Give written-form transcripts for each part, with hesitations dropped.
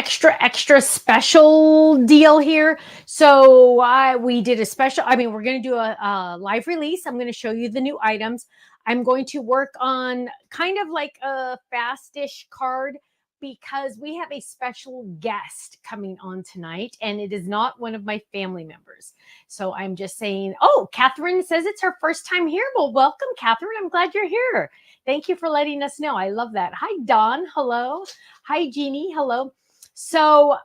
extra special deal here. So we did a special. I mean, we're going to do a live release. I'm going to show you the new items. I'm going to work on kind of like a fast-ish card because we have a special guest coming on tonight, and it is not one of my family members. So I'm just saying, oh, Catherine says it's her first time here. Well, welcome, Catherine. I'm glad you're here. Thank you for letting us know. I love that. Hi, Dawn. Hello. Hi, Jeannie. Hello. So,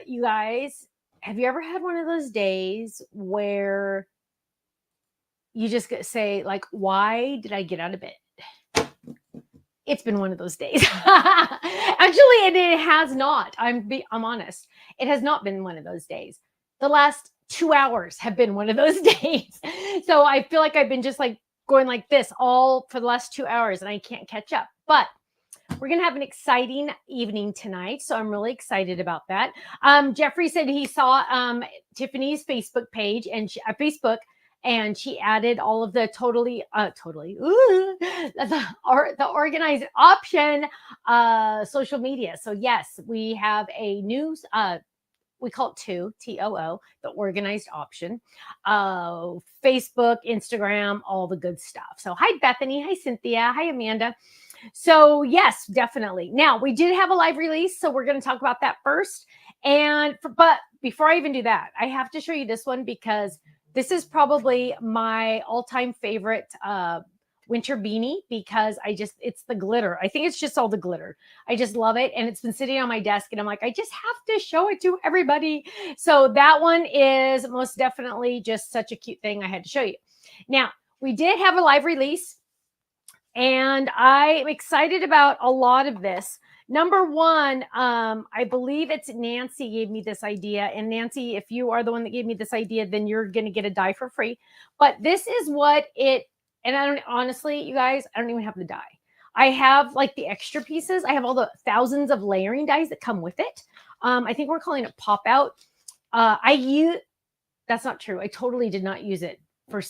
you guys, have you ever had one of those days where you just say, like, why did I get out of bed? It's been one of those days. Actually, and it has not. I'm honest. It has not been one of those days. The last 2 hours have been one of those days. So I feel like I've been just like going like this all for the last 2 hours and I can't catch up. But we're going to have an exciting evening tonight. So I'm really excited about that. Jeffrey said he saw Tiffany's Facebook page and Facebook, and she added all of the the organized option social media. So yes, we have a new we call it TOO, the organized option, Facebook, Instagram, all the good stuff. So hi, Bethany. Hi, Cynthia. Hi, Amanda. So yes, definitely. Now we did have a live release, so we're going to talk about that first. But before I even do that, I have to show you this one because this is probably my all-time favorite winter beanie because it's the glitter. I think it's just all the glitter. I just love it. And it's been sitting on my desk and I'm like, I just have to show it to everybody. So that one is most definitely just such a cute thing I had to show you. Now, we did have a live release and I'm excited about a lot of this. Number one, I believe it's Nancy gave me this idea. And Nancy, if you are the one that gave me this idea, then you're going to get a die for free. But this is what and I don't, honestly, you guys, I don't even have the die. I have like the extra pieces. I have all the thousands of layering dies that come with it. I think we're calling it pop out. That's not true. I totally did not use it for,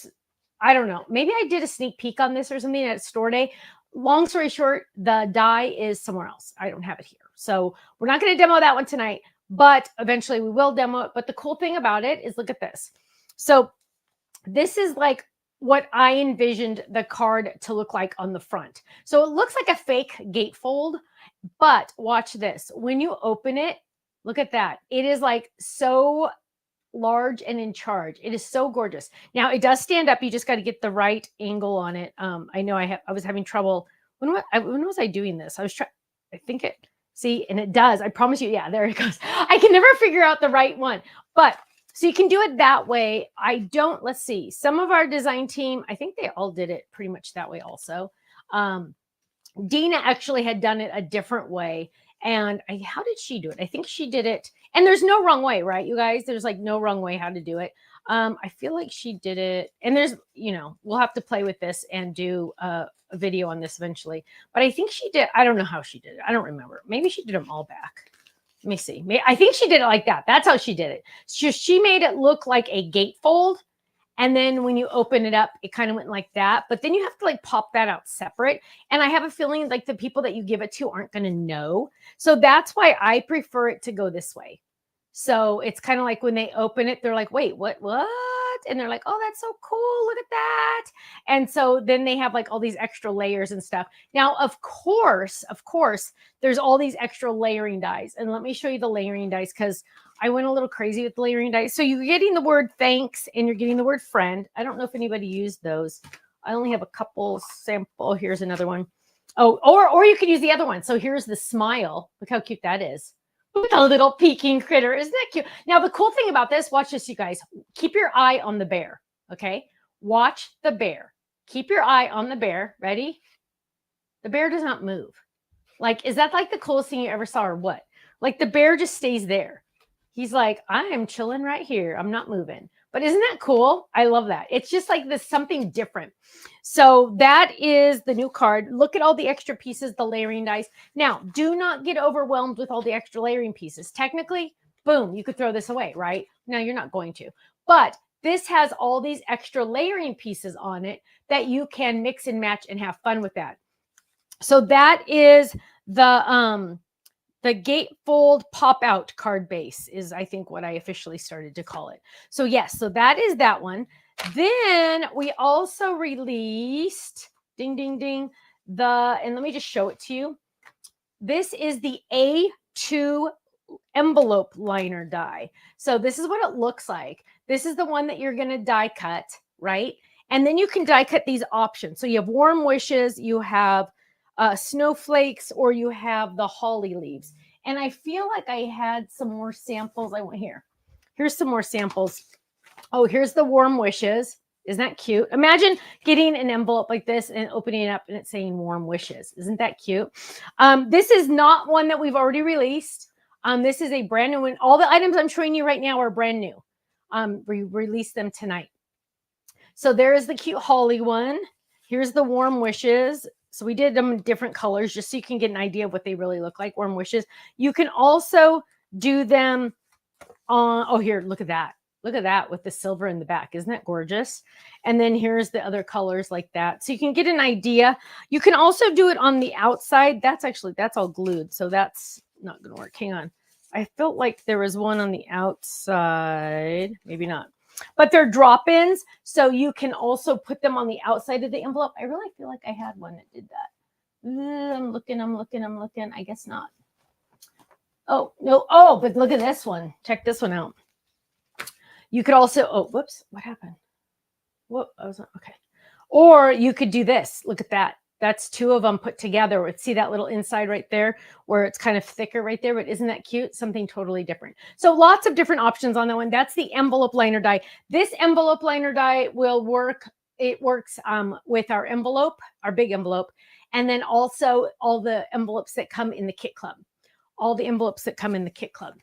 I don't know. Maybe I did a sneak peek on this or something at store day. Long story short, the die is somewhere else. I don't have it here. So we're not going to demo that one tonight, but eventually we will demo it. But the cool thing about it is look at this. So this is like what I envisioned the card to look like on the front. So it looks like a fake gatefold, but watch this. When you open it, look at that. It is like so large and in charge. It is so gorgeous. Now it does stand up. You just got to get the right angle on it. I know I was having trouble. When was I doing this? I think it, see, and it does. I promise you. Yeah, there it goes. I can never figure out the right one, but so you can do it that way. Let's see. Some of our design team, I think they all did it pretty much that way also. Dina actually had done it a different way. And how did she do it? I think she did it. And there's no wrong way, right, you guys? There's like no wrong way how to do it. I feel like she did it. And there's, we'll have to play with this and do a video on this eventually. But I think she did. I don't know how she did it. I don't remember. Maybe she did them all back. Let me see. I think she did it like that. That's how she did it. She made it look like a gatefold. And then when you open it up, it kind of went like that. But then you have to like pop that out separate. And I have a feeling like the people that you give it to aren't going to know. So that's why I prefer it to go this way. So it's kind of like when they open it, they're like, wait, what? And they're like, oh, that's so cool. Look at that. And so then they have like all these extra layers and stuff. Now, of course, there's all these extra layering dies. And let me show you the layering dies because I went a little crazy with the layering dice. So you're getting the word thanks and you're getting the word friend. I don't know if anybody used those. I only have a couple sample. Here's another one. Oh, or you could use the other one. So here's the smile. Look how cute that is. With a little peeking critter. Isn't that cute? Now, the cool thing about this, watch this, you guys. Keep your eye on the bear. Okay. Watch the bear. Keep your eye on the bear. Ready? The bear does not move. Like, is that like the coolest thing you ever saw or what? Like the bear just stays there. He's like, I am chilling right here. I'm not moving. But isn't that cool? I love that. It's just like this something different. So that is the new card. Look at all the extra pieces, the layering dice. Now, do not get overwhelmed with all the extra layering pieces. Technically, boom, you could throw this away, right? No, you're not going to. But this has all these extra layering pieces on it that you can mix and match and have fun with that. So that is the The gatefold pop-out card base is, I think, what I officially started to call it. So yes, so that is that one. Then we also released, ding, ding, ding, and let me just show it to you. This is the A2 envelope liner die. So this is what it looks like. This is the one that you're going to die cut, right? And then you can die cut these options. So you have warm wishes, you have snowflakes, or you have the holly leaves. And I feel like I had some more samples. I went here. Here's some more samples. Oh, here's the warm wishes. Isn't that cute? Imagine getting an envelope like this and opening it up and it's saying warm wishes. Isn't that cute? This is not one that we've already released. This is a brand new one. All the items I'm showing you right now are brand new. We released them tonight. So there is the cute holly one. Here's the warm wishes. So we did them in different colors just so you can get an idea of what they really look like, warm wishes. You can also do them on, oh, here, look at that. Look at that with the silver in the back. Isn't that gorgeous? And then here's the other colors like that. So you can get an idea. You can also do it on the outside. That's all glued. So that's not going to work. Hang on. I felt like there was one on the outside. Maybe not. But they're drop-ins. So you can also put them on the outside of the envelope. I really feel like I had one that did that. I'm looking. I guess not. Oh, no. Oh, but look at this one. Check this one out. You could also, oh, whoops, what happened? Whoop, I was okay. Or you could do this. Look at that. That's two of them put together. See that little inside right there where it's kind of thicker right there, but isn't that cute? Something totally different. So lots of different options on that one. That's the envelope liner die. This envelope liner die will work. It works with our envelope, our big envelope, and then also all the envelopes that come in the kit club. All the envelopes that come in the kit club.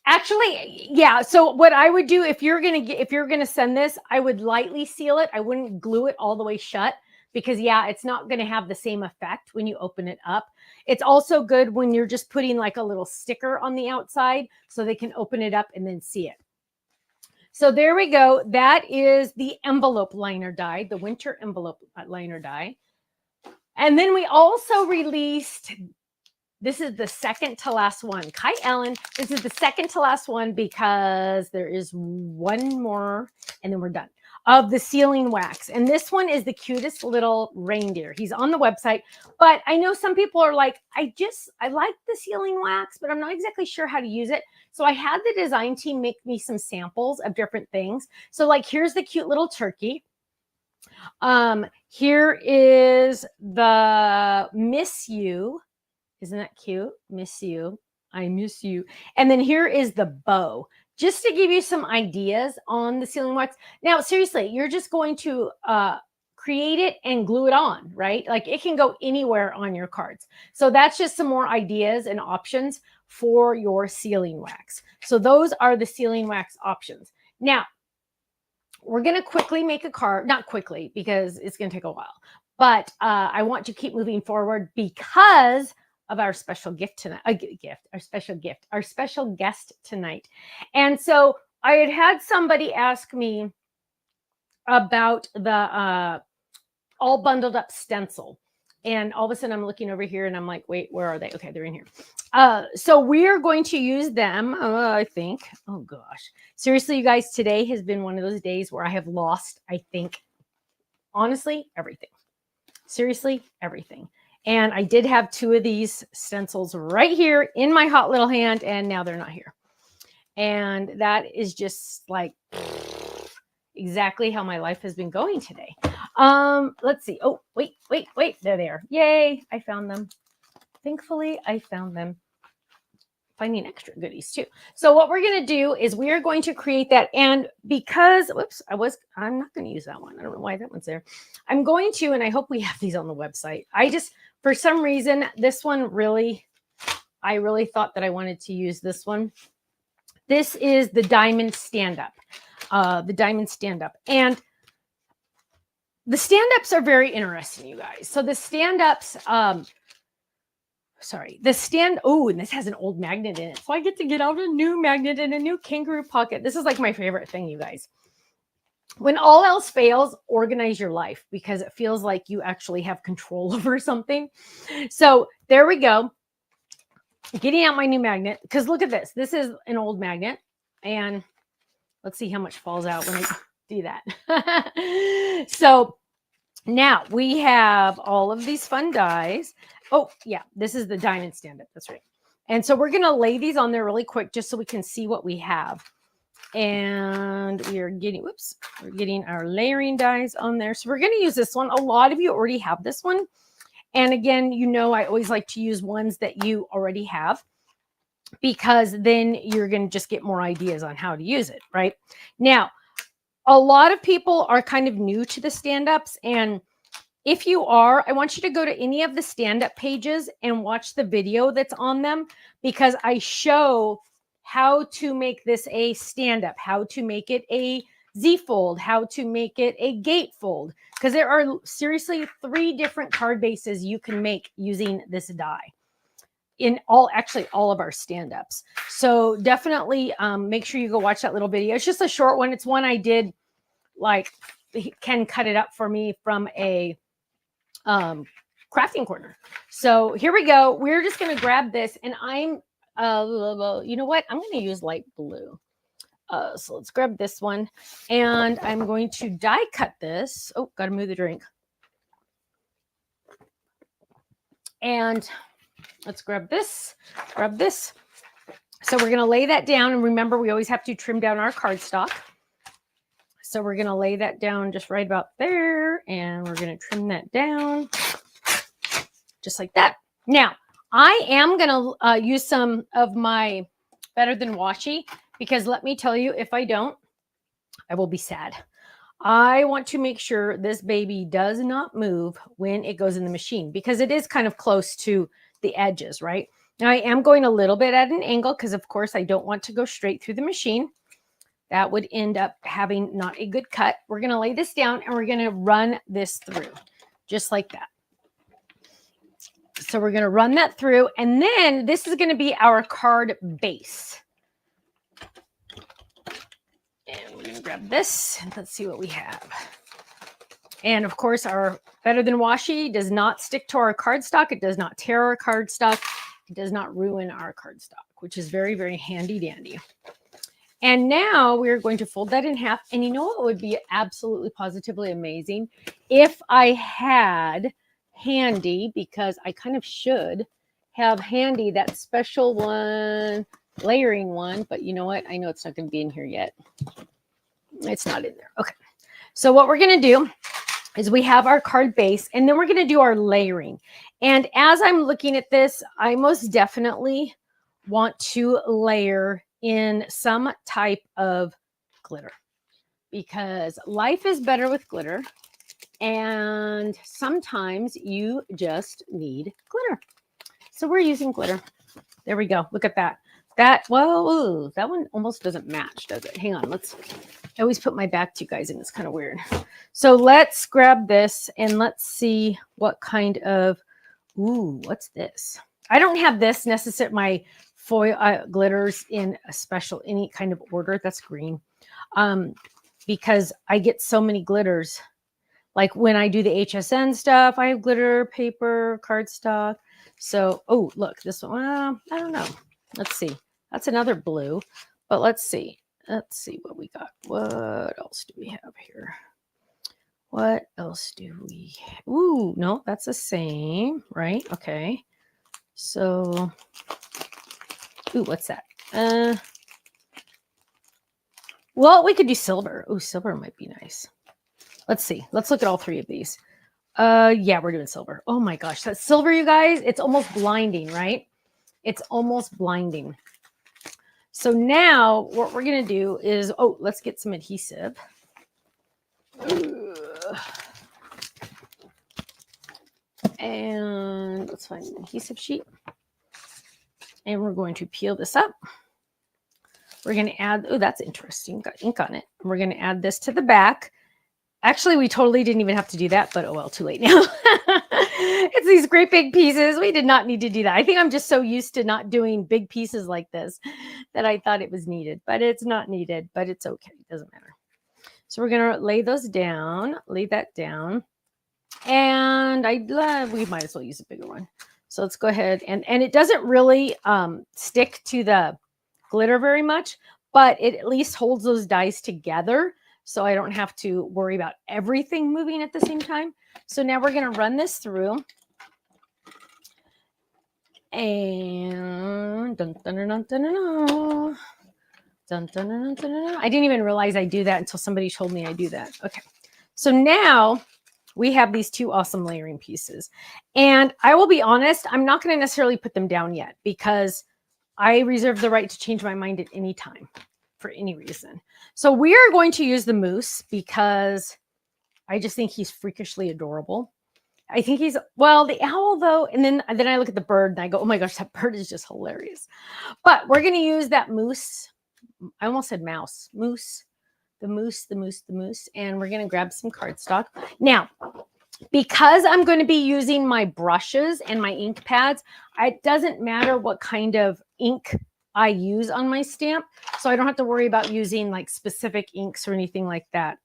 Actually, yeah. So what I would do if you're gonna send this, I would lightly seal it. I wouldn't glue it all the way shut because yeah, it's not gonna have the same effect when you open it up. It's also good when you're just putting like a little sticker on the outside so they can open it up and then see it. So there we go. That is the envelope liner die, the winter envelope liner die. And then we also released. This is the second to last one. Kai Ellen, this is the second to last one because there is one more and then we're done of the sealing wax. And this one is the cutest little reindeer. He's on the website, but I know some people are like, I like the sealing wax, but I'm not exactly sure how to use it. So I had the design team make me some samples of different things. So like, here's the cute little turkey. Here is the miss you. Isn't that cute? Miss you. I miss you. And then here is the bow, just to give you some ideas on the sealing wax. Now, seriously, you're just going to create it and glue it on, right? Like it can go anywhere on your cards. So that's just some more ideas and options for your sealing wax. So those are the sealing wax options. Now, we're going to quickly make a card, not quickly because it's going to take a while, but I want to keep moving forward because of our special gift tonight, our special guest tonight. And so I had somebody ask me about the all bundled up stencil. And all of a sudden I'm looking over here and I'm like, wait, where are they? Okay, they're in here. So we're going to use them, I think. Oh gosh. Seriously, you guys, today has been one of those days where I have lost, I think, honestly, everything. Seriously, everything. And I did have two of these stencils right here in my hot little hand, and now they're not here. And that is just like exactly how my life has been going today. Let's see. Oh, wait. There they are. Yay, I found them. Thankfully, I found them. Finding extra goodies too. So what we're going to do is we are going to create that. And because, whoops, I'm not going to use that one. I don't know why that one's there. I'm going to, and I hope we have these on the website. For some reason, this one I really thought that I wanted to use this one. This is the diamond stand-up. And the stand-ups are very interesting, you guys. So the stand-ups, and this has an old magnet in it. So I get to get out a new magnet and a new kangaroo pocket. This is like my favorite thing, you guys. when all else fails, organize your life because it feels like you actually have control over something. So there we go. Getting out my new magnet, because look at this. This is an old magnet, and let's see how much falls out when I do that. So now we have all of these fun dies. Oh, yeah, this is the diamond stand-up. That's right. And so we're going to lay these on there really quick just so we can see what we have. And we are getting, whoops, we're getting our layering dies on there. So we're going to use this one. A lot of you already have this one. And again, you know, I always like to use ones that you already have because then you're going to just get more ideas on how to use it, right? Now, a lot of people are kind of new to the stand-ups. And if you are, I want you to go to any of the stand-up pages and watch the video that's on them because I show how to make this a stand-up, how to make it a Z-fold, how to make it a gatefold, because there are seriously 3 different card bases you can make using this die in actually all of our stand-ups. So definitely make sure you go watch that little video. It's just a short one. It's one I did, like Ken cut it up for me from a crafting corner. So here we go. We're just going to grab this, and I'm you know what? I'm going to use light blue. So let's grab this one, and I'm going to die cut this. Oh, got to move the drink. And let's grab this, grab this. So we're going to lay that down. And remember, we always have to trim down our cardstock. So we're going to lay that down just right about there. And we're going to trim that down just like that. Now, I am going to use some of my Better Than Washi because let me tell you, if I don't, I will be sad. I want to make sure this baby does not move when it goes in the machine because it is kind of close to the edges, right? Now, I am going a little bit at an angle because, of course, I don't want to go straight through the machine. That would end up having not a good cut. We're going to lay this down and we're going to run this through just like that. So we're going to run that through, and then this is going to be our card base. And we're going to grab this, and let's see what we have. And of course, our Better Than Washi does not stick to our cardstock. It does not tear our cardstock. It does not ruin our cardstock, which is very, very handy dandy. And now we're going to fold that in half. And you know what would be absolutely positively amazing? If I had handy, because I kind of should have handy that special one, layering one, but you know what? I know it's not going to be in here yet. It's not in there. Okay. So what we're going to do is we have our card base, and then we're going to do our layering. And as I'm looking at this, I most definitely want to layer in some type of glitter because life is better with glitter. And sometimes you just need glitter. So we're using glitter. There we go. Look at that. Well, ooh, that one almost doesn't match, does it? Hang on. I always put my back to you guys and it's kind of weird. So let's grab this and let's see what kind of, ooh, what's this? I don't have this necessarily, my foil glitters in a special, any kind of order. That's green. Because I get so many glitters. Like when I do the HSN stuff, I have glitter, paper, cardstock. So, oh, look, this one, I don't know. Let's see. That's another blue, but let's see. Let's see what we got. What else do we have here? What else do we have? Ooh, no, that's the same, right? Okay. So, ooh, what's that? Well, we could do silver. Oh, silver might be nice. Let's see. Let's look at all 3 of these. Yeah, we're doing silver. Oh my gosh, that silver, you guys, it's almost blinding, right? It's almost blinding. So now what we're going to do is, oh, let's get some adhesive. And let's find an adhesive sheet. And we're going to peel this up. We're going to add, oh, that's interesting. Got ink on it. And we're going to add this to the back. Actually, we totally didn't even have to do that, but oh well, too late now. It's these great big pieces. We did not need to do that. I think I'm just so used to not doing big pieces like this that I thought it was needed, but it's not needed, but it's okay. It doesn't matter. So we're going to lay those down, lay that down. And we might as well use a bigger one. So let's go ahead and it doesn't really stick to the glitter very much, but it at least holds those dies together. So I don't have to worry about everything moving at the same time. So now we're going to run this through. And dun, dun, dun, dun, dun, dun. Dun, dun, dun, dun, dun, dun. I didn't even realize I do that until somebody told me I do that. Okay. So now we have these two awesome layering pieces. And I will be honest, I'm not going to necessarily put them down yet because I reserve the right to change my mind at any time for any reason. So we are going to use the moose because I just think he's freakishly adorable. I think he's, well, the owl though, and then I look at the bird and I go, oh my gosh, that bird is just hilarious. But we're going to use that moose. I almost said mouse. Moose. The moose. And we're going to grab some cardstock. Now, because I'm going to be using my brushes and my ink pads, it doesn't matter what kind of ink I use on my stamp. So I don't have to worry about using like specific inks or anything like that.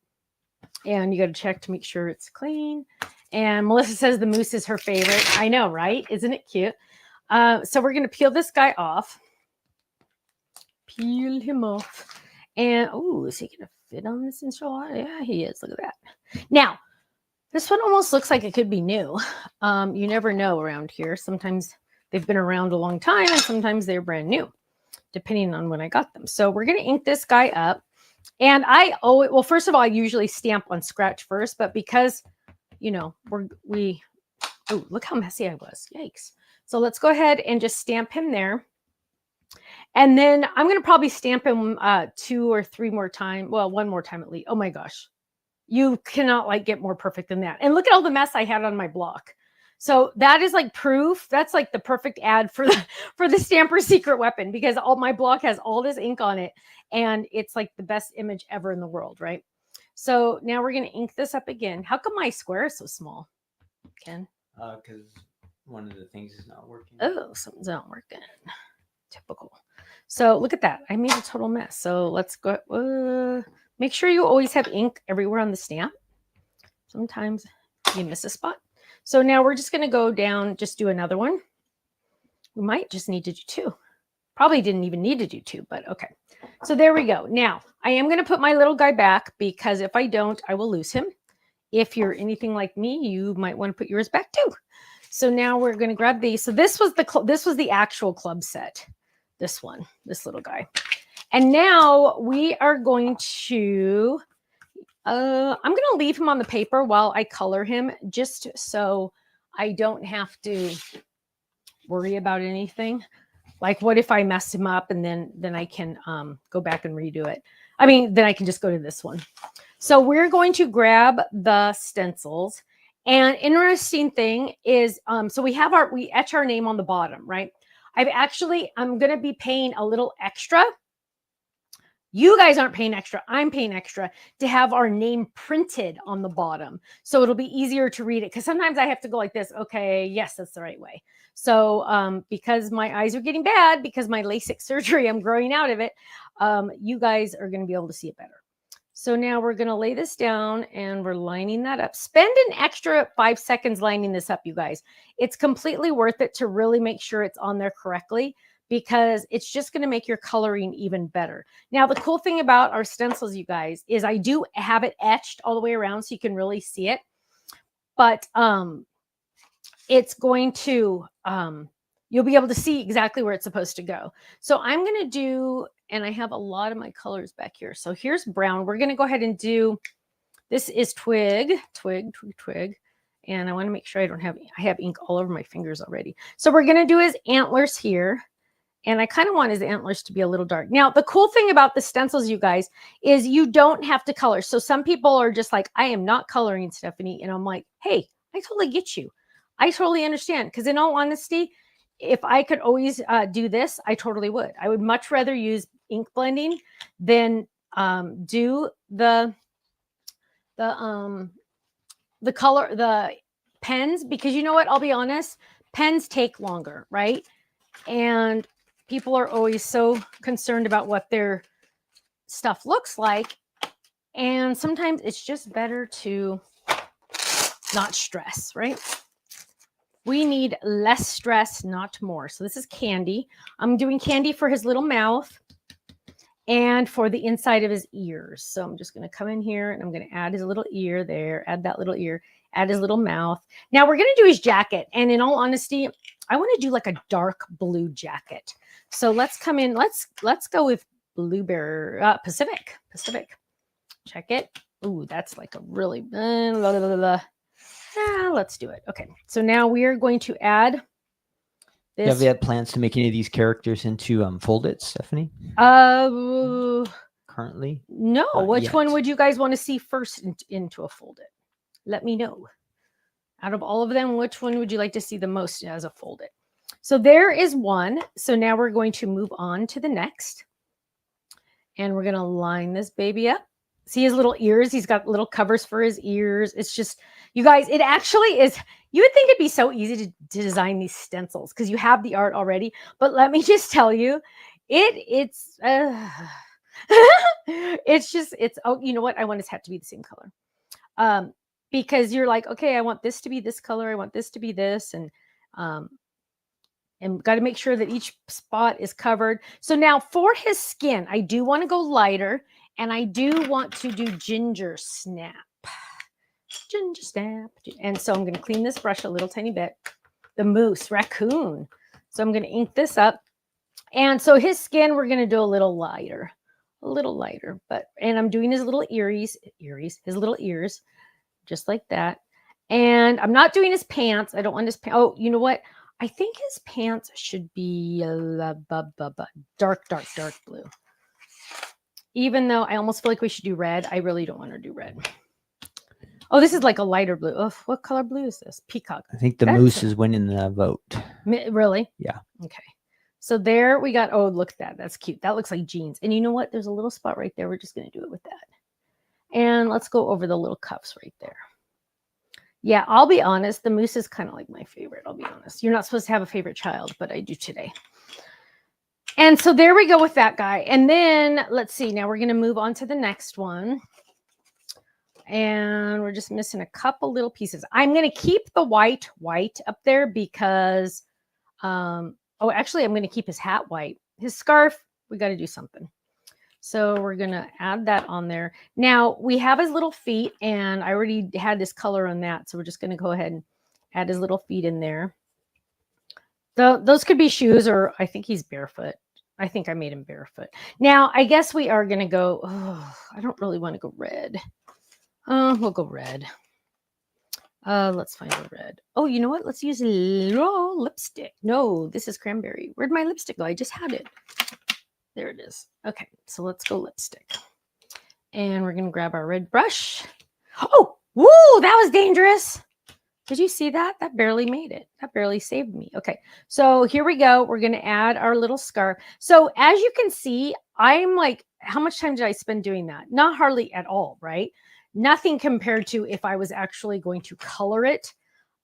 And you got to check to make sure it's clean. And Melissa says the moose is her favorite. I know, right? Isn't it cute? So we're going to peel this guy off. Peel him off. And, oh, is he going to fit on this enchilada? Yeah, he is. Look at that. Now, this one almost looks like it could be new. You never know around here. Sometimes they've been around a long time and sometimes they're brand new, depending on when I got them. So we're going to ink this guy up. And well, first of all, I usually stamp on scratch first, but because, you know, oh, look how messy I was. Yikes. So let's go ahead and just stamp him there. And then I'm going to probably stamp him 2 or 3 more times. Well, 1 more time at least. Oh my gosh. You cannot like get more perfect than that. And look at all the mess I had on my block. So that is like proof. That's like the perfect ad for the Stamper's secret weapon, because my block has all this ink on it and it's like the best image ever in the world, right? So now we're going to ink this up again. How come my square is so small, Ken? Because one of the things is not working. Oh, something's not working. Typical. So look at that. I made a total mess. So let's go. Make sure you always have ink everywhere on the stamp. Sometimes you miss a spot. So now we're just going to go down, just do another one. We might just need to do 2. Probably didn't even need to do 2, but okay. So there we go. Now I am going to put my little guy back because if I don't, I will lose him. If you're anything like me, you might want to put yours back too. So now we're going to grab these. So this was the actual club set. This one, this little guy. And now we are going to, I'm going to leave him on the paper while I color him, just so I don't have to worry about anything. Like, what if I mess him up and then I can go back and redo it? I mean, then I can just go to this one. So we're going to grab the stencils. And interesting thing is, so we etch our name on the bottom, right? I'm going to be paying a little extra. You guys aren't paying extra. I'm paying extra to have our name printed on the bottom. So it'll be easier to read it. Because sometimes I have to go like this. Okay, yes, that's the right way. So because my eyes are getting bad, because my LASIK surgery, I'm growing out of it, you guys are going to be able to see it better. So now we're going to lay this down and we're lining that up. Spend an extra 5 seconds lining this up, you guys. It's completely worth it to really make sure it's on there correctly, because it's just going to make your coloring even better. Now, the cool thing about our stencils, you guys, is I do have it etched all the way around so you can really see it. But it's going to, you'll be able to see exactly where it's supposed to go. So I'm going to do, and I have a lot of my colors back here. So here's brown. We're going to go ahead and do, this is twig. And I want to make sure I have ink all over my fingers already. So we're going to do his antlers here. And I kind of want his antlers to be a little dark. Now, the cool thing about the stencils, you guys, is you don't have to color. So some people are just like, I am not coloring, Stephanie. And I'm like, hey, I totally get you. I totally understand. Because in all honesty, if I could always do this, I totally would. I would much rather use ink blending than do the pens, because you know what? I'll be honest, pens take longer, right? And people are always so concerned about what their stuff looks like. And sometimes it's just better to not stress, right? We need less stress, not more. So this is candy. I'm doing candy for his little mouth and for the inside of his ears. So I'm just going to come in here and I'm going to add his little ear there, add that little ear, add his little mouth. Now we're going to do his jacket. And in all honesty, I want to do like a dark blue jacket. So let's come in. Let's go with blueberry, Pacific. Check it. Ooh, that's like a really, blah, blah, blah, blah. Let's do it. Okay. So now we are going to add this. Have you had plans to make any of these characters into fold-its, Stephanie? Currently? No. Not Which yet. one would you guys want to see first into a fold-it? Let me know. Out of all of them, which one would you like to see the most as a fold-it? So there is one. So now we're going to move on to the next. And we're going to line this baby up. See his little ears? He's got little covers for his ears. It's just, you guys, it actually is, you would think it'd be so easy to design these stencils because you have the art already. But let me just tell you, it's oh, you know what? I want his hat to be the same color. Because you're like, okay, I want this to be this color. I want this to be this. And got to make sure that each spot is covered. So now for his skin, I do want to go lighter and I do want to do ginger snap. Ginger snap. And so I'm going to clean this brush a little tiny bit. The moose, raccoon. So I'm going to ink this up. And so his skin, we're going to do a little lighter, and I'm doing his little his little ears, just like that. And I'm not doing his pants. I don't want his pants. Oh, you know what? I think his pants should be dark blue. Even though I almost feel like we should do red, I really don't want to do red. Oh, this is like a lighter blue. Oh, what color blue is this? Peacock. I think the moose is winning the vote. Really? Yeah. Okay. So there we got, oh, look at that. That's cute. That looks like jeans. And you know what? There's a little spot right there. We're just going to do it with that. And let's go over the little cuffs right there. Yeah, I'll be honest. The moose is kind of like my favorite. I'll be honest. You're not supposed to have a favorite child, but I do today. And so there we go with that guy. And then let's see. Now we're going to move on to the next one. And we're just missing a couple little pieces. I'm going to keep the white up there because, oh, actually, I'm going to keep his hat white. His scarf, we got to do something. So we're going to add that on there. Now, we have his little feet, and I already had this color on that. So we're just going to go ahead and add his little feet in there. Those could be shoes, or I think he's barefoot. I think I made him barefoot. Now, I guess we are going to go, oh, I don't really want to go red. We'll go red. Let's find a red. Oh, you know what? Let's use raw lipstick. No, this is cranberry. Where'd my lipstick go? I just had it. There it is. Okay, so let's go lipstick. And we're going to grab our red brush. Oh, woo, that was dangerous. Did you see that? That barely made it. That barely saved me. Okay, so here we go. We're going to add our little scarf. So as you can see, I'm like, how much time did I spend doing that? Not hardly at all, right? Nothing compared to if I was actually going to color it.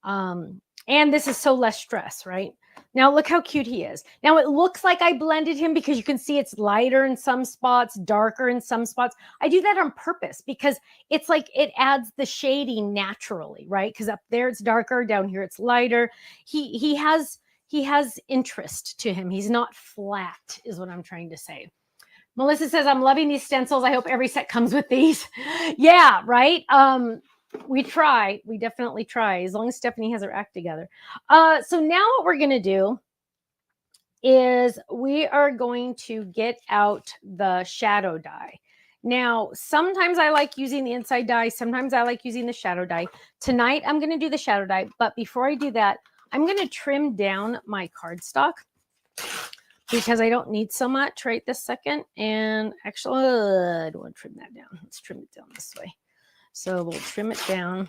And this is so less stress, right? Now, look how cute he is. Now, it looks like I blended him because you can see it's lighter in some spots, darker in some spots. I do that on purpose because it's like it adds the shading naturally, right? Because up there it's darker, down here it's lighter. He has interest to him. He's not flat, is what I'm trying to say. Melissa says, I'm loving these stencils. I hope every set comes with these. Yeah, right? We try. We definitely try, as long as Stephanie has her act together. So now what we're going to do is we are going to get out the shadow die. Now, sometimes I like using the inside die. Sometimes I like using the shadow die. Tonight, I'm going to do the shadow die. But before I do that, I'm going to trim down my cardstock, because I don't need so much right this second. And actually, I don't want to trim that down. Let's trim it down this way. So we'll trim it down.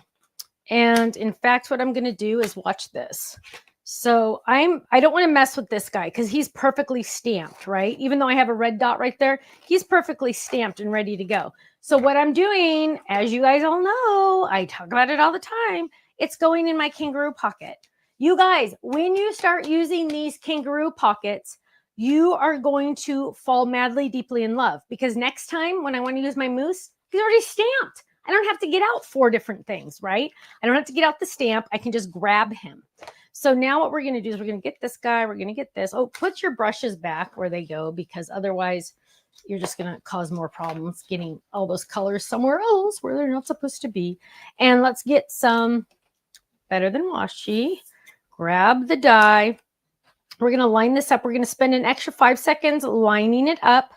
And in fact, what I'm going to do is watch this. So I don't want to mess with this guy because he's perfectly stamped, right? Even though I have a red dot right there, he's perfectly stamped and ready to go. So what I'm doing, as you guys all know, I talk about it all the time, it's going in my kangaroo pocket. You guys, when you start using these kangaroo pockets, you are going to fall madly, deeply in love, because next time when I want to use my moose, He's already stamped. I don't have to get out 4 different things, right? I don't have to get out the stamp. I can just grab him. So now what we're going to do is we're going to get this guy. We're going to get this. Oh, put your brushes back where they go, because otherwise you're just going to cause more problems getting all those colors somewhere else where they're not supposed to be. And let's get some Better Than Washi. Grab the die. We're going to line this up. We're going to spend an extra 5 seconds lining it up,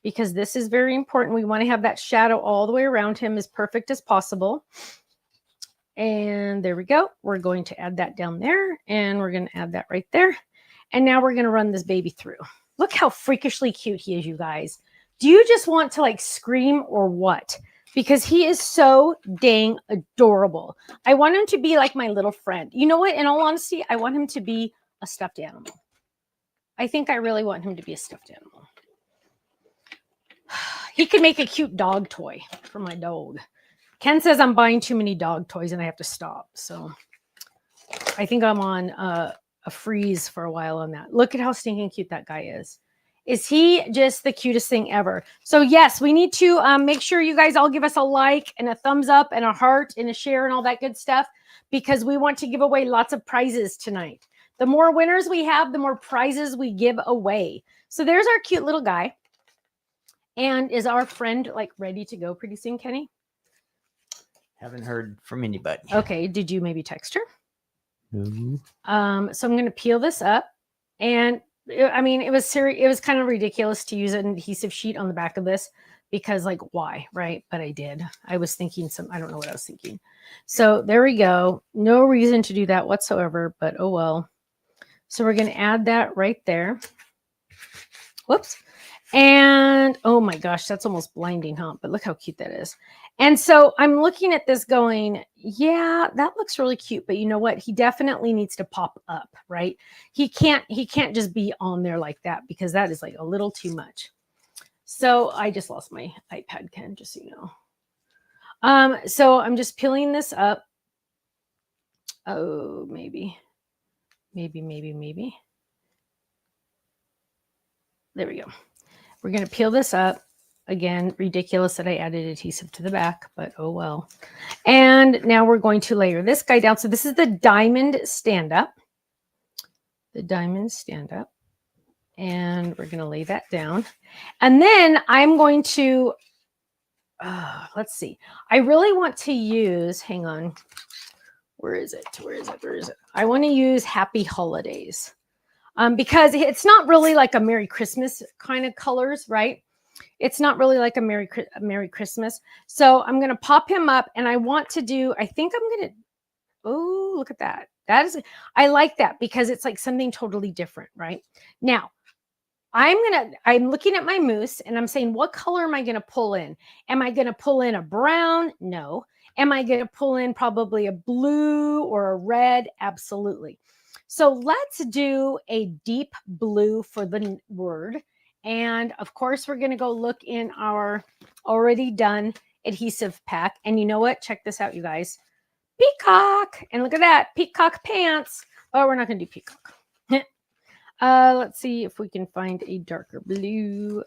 because this is very important. We want to have that shadow all the way around him as perfect as possible. And there we go. We're going to add that down there, and we're going to add that right there. And now we're going to run this baby through. Look how freakishly cute he is, you guys. Do you just want to like scream or what? Because he is so dang adorable. I want him to be like my little friend. You know what? In all honesty, I want him to be a stuffed animal. I think I really want him to be a stuffed animal. He could make a cute dog toy for my dog. Ken says I'm buying too many dog toys and I have to stop. So I think I'm on a freeze for a while on that. Look at how stinking cute that guy is. Is he just the cutest thing ever? So yes, we need to make sure you guys all give us a like and a thumbs up and a heart and a share and all that good stuff, because we want to give away lots of prizes tonight. The more winners we have, the more prizes we give away. So there's our cute little guy. And is our friend like ready to go pretty soon, Kenny? Haven't heard from anybody. Okay. Did you maybe text her? No. So I'm going to peel this up, and I mean, it was kind of ridiculous to use an adhesive sheet on the back of this, because like, why? Right. But I did. I was thinking I don't know what I was thinking. So there we go. No reason to do that whatsoever, but oh well. So we're going to add that right there. Whoops. And oh my gosh, that's almost blinding, huh? But look how cute that is. And so I'm looking at this going, yeah, that looks really cute. But you know what? He definitely needs to pop up, right? He can't just be on there like that, because that is like a little too much. So I just lost my iPad, Ken, just so you know. So I'm just peeling this up. Oh, maybe. There we go. We're going to peel this up. Again, ridiculous that I added adhesive to the back, but oh well. And now we're going to layer this guy down. So this is the diamond stand-up. The diamond stand-up. And we're going to lay that down. And then I'm going to, let's see. I really want to use, hang on. Where is it? I want to use Happy Holidays. Because it's not really like a Merry Christmas kind of colors, right? It's not really like a Merry Christmas. So I'm going to pop him up, and I want to do, I think I'm going to, oh, look at that. I like that, because it's like something totally different, right? Now, I'm looking at my mousse, and I'm saying, what color am I going to pull in? Am I going to pull in a brown? No. Am I going to pull in probably a blue or a red? Absolutely. So let's do a deep blue for the word. And of course, we're going to go look in our already done adhesive pack. And you know what? Check this out, you guys. Peacock. And look at that. Peacock pants. Oh, we're not going to do peacock. Let's see if we can find a darker blue.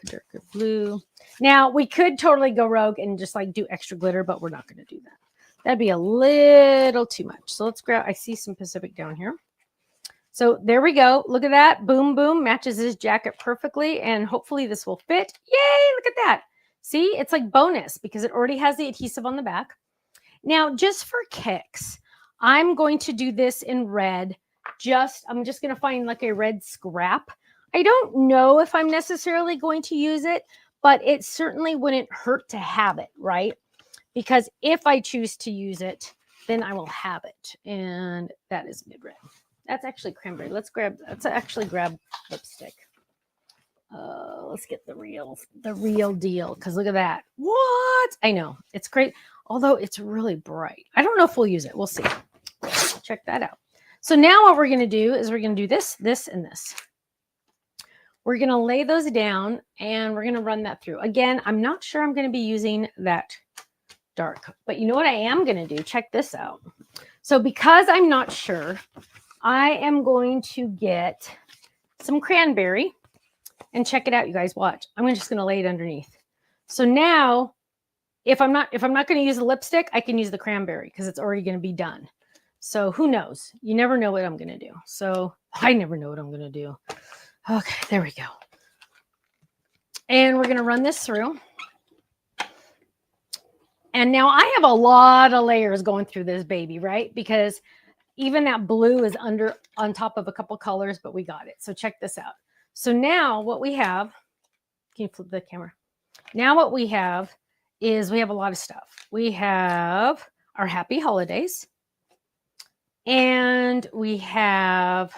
Now, we could totally go rogue and just like do extra glitter, but we're not going to do that. That'd be a little too much. So let's grab, I see some Pacific down here. So there we go. Look at that. Boom, boom. Matches his jacket perfectly. And hopefully this will fit. Yay, look at that. See, it's like bonus because it already has the adhesive on the back. Now, just for kicks, I'm going to do this in red. I'm just going to find like a red scrap. I don't know if I'm necessarily going to use it, but it certainly wouldn't hurt to have it, right? Because if I choose to use it, then I will have it. And that is mid red. That's actually cranberry. Let's actually grab lipstick. Let's get the real deal. Because look at that. What? I know. It's great. Although it's really bright. I don't know if we'll use it. We'll see. Check that out. So now what we're going to do is we're going to do this, this, and this. We're going to lay those down and we're going to run that through. Again, I'm not sure I'm going to be using that dark. But you know what I am going to do? Check this out. So because I'm not sure, I am going to get some cranberry and check it out, you guys. Watch. I'm just going to lay it underneath. So now if I'm not going to use the lipstick, I can use the cranberry because it's already going to be done. So who knows? You never know what I'm going to do. So I never know what I'm going to do. Okay, there we go. And we're going to run this through. And now I have a lot of layers going through this baby, right? Because even that blue is on top of a couple colors, but we got it. So check this out. So now what we have, can you flip the camera? Now what we have is we have a lot of stuff. We have our happy holidays. And we have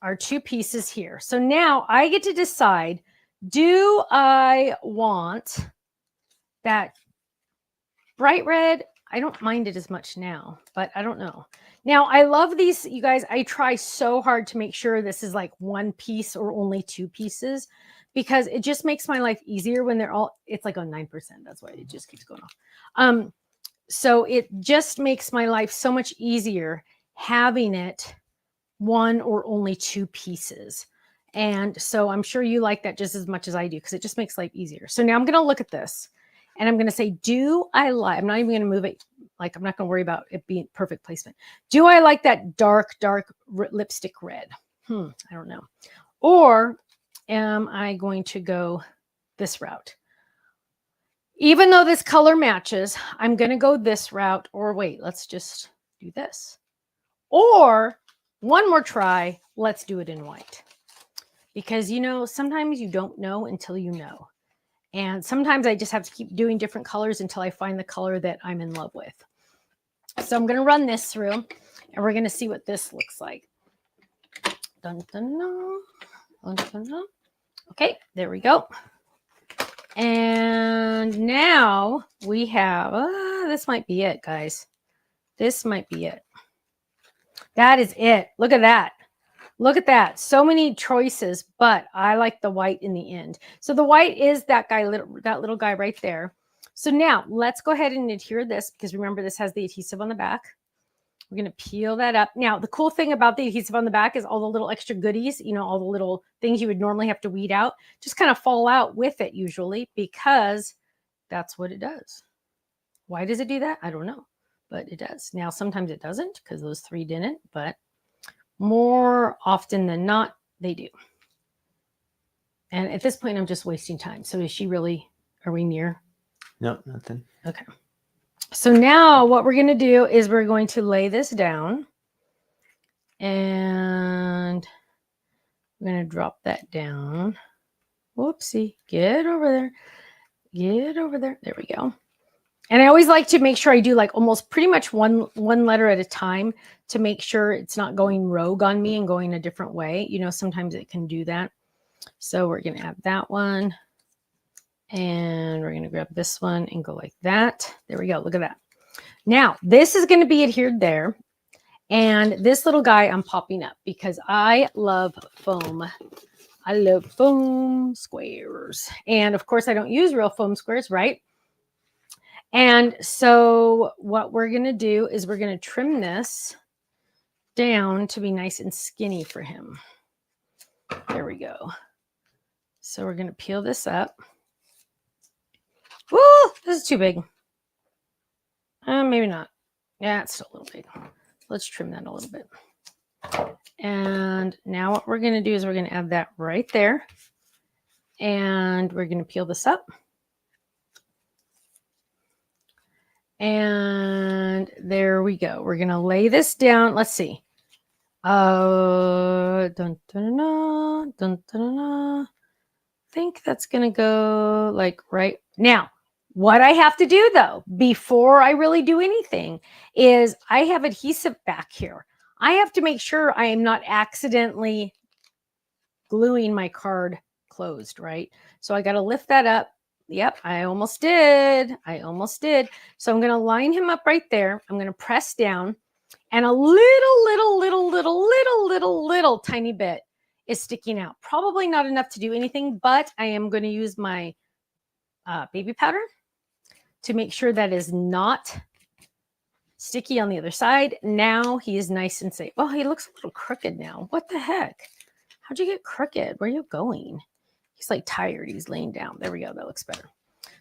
our 2 pieces here. So now I get to decide, do I want that bright red? I don't mind it as much now, but I don't know. Now, I love these, you guys. I try so hard to make sure this is like 1 piece or only 2 pieces because it just makes my life easier when they're all, it's like on 9%. That's why it just keeps going off. So it just makes my life so much easier having it 1 or only 2 pieces. And so I'm sure you like that just as much as I do because it just makes life easier. So now I'm going to look at this and I'm going to say, do I like, I'm not even going to move it. Like, I'm not going to worry about it being perfect placement. Do I like that dark lipstick red? I don't know. Or am I going to go this route? Even though this color matches, I'm going to go this route. Or wait, let's just do this. Or one more try, let's do it in white. Because, you know, sometimes you don't know until you know. And sometimes I just have to keep doing different colors until I find the color that I'm in love with. So I'm going to run this through and we're going to see what this looks like. Dun, dun, dun. Dun, dun, dun. Okay, there we go. And now we have, this might be it, guys. This might be it. That is it. Look at that. Look at that. So many choices, but I like the white in the end. So the white is that guy, that little guy right there. So now let's go ahead and adhere this because remember this has the adhesive on the back. We're going to peel that up. Now, the cool thing about the adhesive on the back is all the little extra goodies, you know, all the little things you would normally have to weed out, just kind of fall out with it usually because that's what it does. Why does it do that? I don't know, but it does. Now, sometimes it doesn't because those 3 didn't, but more often than not, they do. And at this point, I'm just wasting time. So is she really, are we near? No, nothing. Okay. So now what we're going to do is we're going to lay this down and I'm going to drop that down. Whoopsie. Get over there. Get over there. There we go. And I always like to make sure I do like almost pretty much one letter at a time to make sure it's not going rogue on me and going a different way. You know, sometimes it can do that. So we're going to add that one. And we're going to grab this one and go like that. There we go. Look at that. Now, this is going to be adhered there. And this little guy I'm popping up because I love foam. I love foam squares. And of course, I don't use real foam squares, right? And so what we're going to do is we're going to trim this down to be nice and skinny for him. There we go. So we're going to peel this up. Woo, this is too big. Maybe not. Yeah, it's still a little big. Let's trim that a little bit. And now what we're going to do is we're going to add that right there. And we're going to peel this up. And there we go. We're going to lay this down. Let's see. Dun, dun, dun, dun, dun, dun, dun. I think that's going to go like right now. What I have to do though, before I really do anything is I have adhesive back here. I have to make sure I am not accidentally gluing my card closed, right? So I got to lift that up. Yep, I almost did. I almost did. So I'm going to line him up right there. I'm going to press down and a little tiny bit is sticking out. Probably not enough to do anything, but I am going to use my baby powder to make sure that is not sticky on the other side. Now he is nice and safe. Oh, he looks a little crooked now. What the heck? How'd you get crooked? Where are you going? He's like tired. He's laying down. There we go. That looks better.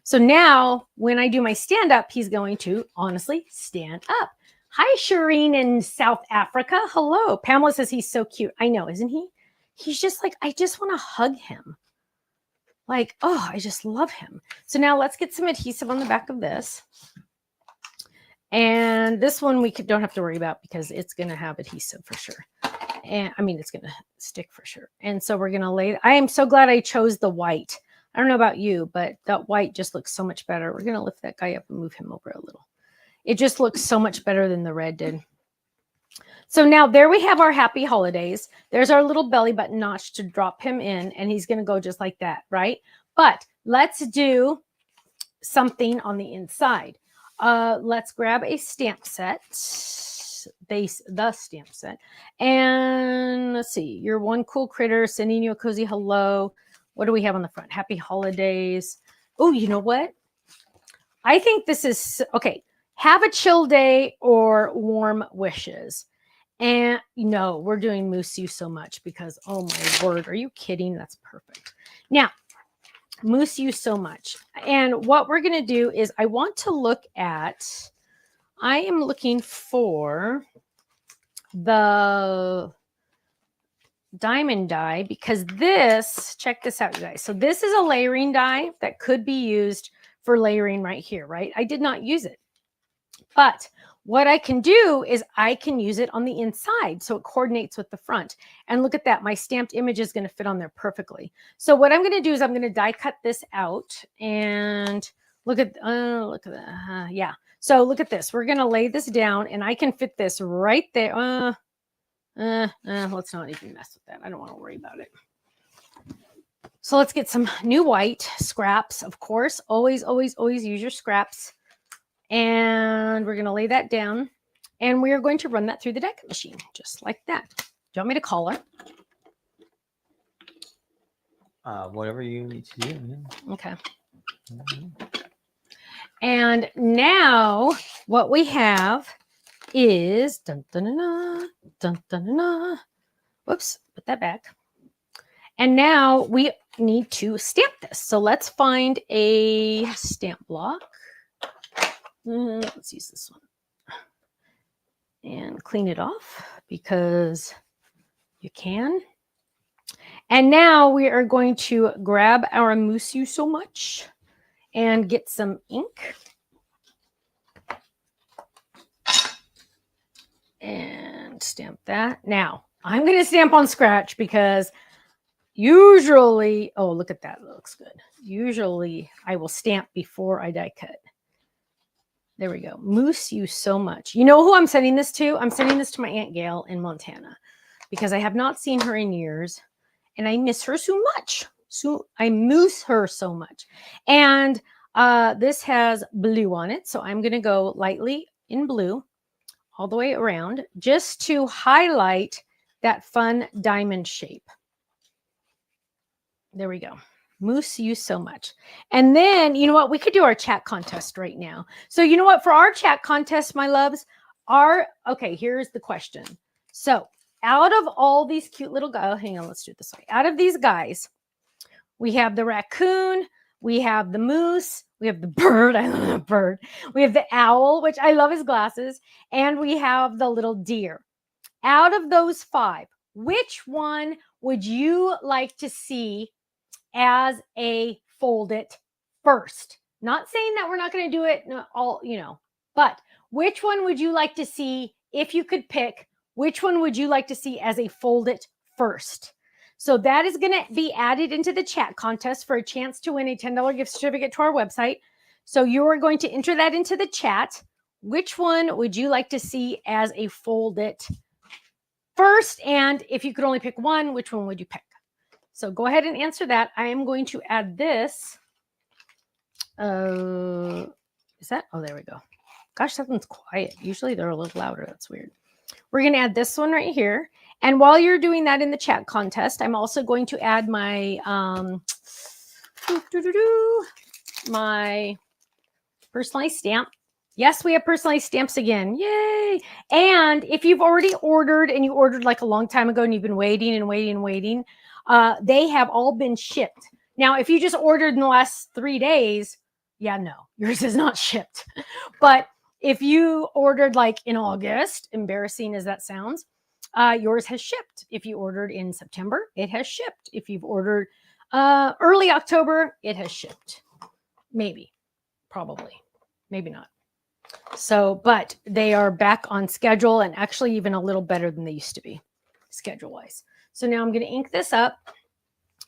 So now when I do my stand up, he's going to honestly stand up. Hi, Shireen in South Africa. Hello. Pamela says he's so cute. I know, isn't he? He's just like, I just want to hug him. Like, oh, I just love him. So now let's get some adhesive on the back of this. And this one we don't have to worry about because it's going to have adhesive for sure. And I mean, it's going to stick for sure. And so we're going to lay, I am so glad I chose the white. I don't know about you, but that white just looks so much better. We're going to lift that guy up and move him over a little. It just looks so much better than the red did. So now there we have our happy holidays. There's our little belly button notch to drop him in, and he's going to go just like that, right? But let's do something on the inside. Let's grab a stamp set, the stamp set, and let's see. You're one cool critter, sending you a cozy hello. What do we have on the front? Happy holidays. Oh, you know what? I think this is okay. Have a chill day or warm wishes. And no, we're doing Moose You So Much because, oh my word, are you kidding? That's perfect. Now, Moose You So Much. And what we're going to do is I want to look at, I am looking for the diamond die because this, check this out, you guys. So this is a layering die that could be used for layering right here, right? I did not use it. But what I can do is I can use it on the inside so it coordinates with the front. And look at that. My stamped image is going to fit on there perfectly. So what I'm going to do is I'm going to die cut this out and look at that. Yeah. So look at this. We're going to lay this down and I can fit this right there. Let's not even mess with that. I don't want to worry about it. So let's get some new white scraps, of course. Always, always, always use your scraps. And we're going to lay that down. And we are going to run that through the die cut machine, just like that. Do you want me to call her? Whatever you need to do. Yeah. Okay. And now what we have is, dun, dun, dun, dun, dun, dun, dun, dun. Whoops, put that back. And now we need to stamp this. So let's find a stamp block. Let's use this one and clean it off because you can. And now we are going to grab our Moose You So Much and get some ink. And stamp that. Now, I'm going to stamp on scratch because usually, oh, look at that. That looks good. Usually, I will stamp before I die cut. There we go. Moose You So Much. You know who I'm sending this to? I'm sending this to my Aunt Gail in Montana because I have not seen her in years and I miss her so much. So I moose her so much. And this has blue on it. So I'm going to go lightly in blue all the way around just to highlight that fun diamond shape. There we go. Moose You So Much. And then, you know what? We could do our chat contest right now. So you know what? For our chat contest, my loves, okay, here's the question. So out of all these cute little guys, oh, hang on, let's do it this way. Out of these guys, we have the raccoon, we have the moose, we have the bird, I love the bird, we have the owl, which I love his glasses, and we have the little deer. Out of those 5, which one would you like to see as a fold it first? Not saying that we're not going to do it all, but which one would you like to see if you could pick? Which one would you like to see as a fold it first? So that is going to be added into the chat contest for a chance to win a $10 gift certificate to our website. So you are going to enter that into the chat. Which one would you like to see as a fold it first? And if you could only pick one, which one would you pick? So go ahead and answer that. I am going to add this. Is that? Oh, there we go. Gosh, that one's quiet. Usually they're a little louder. That's weird. We're going to add this one right here. And while you're doing that in the chat contest, I'm also going to add my my personalized stamp. Yes, we have personalized stamps again. Yay. And if you've already ordered and you ordered like a long time ago and you've been waiting and waiting and waiting, they have all been shipped. Now, if you just ordered in the last 3 days, Yeah, no, yours is not shipped. But if you ordered like in August, embarrassing as that sounds, yours has shipped. If you ordered in September, it has shipped. If you've ordered early October, it has shipped. Maybe, probably, maybe not. So, but they are back on schedule and actually even a little better than they used to be schedule wise. So now I'm going to ink this up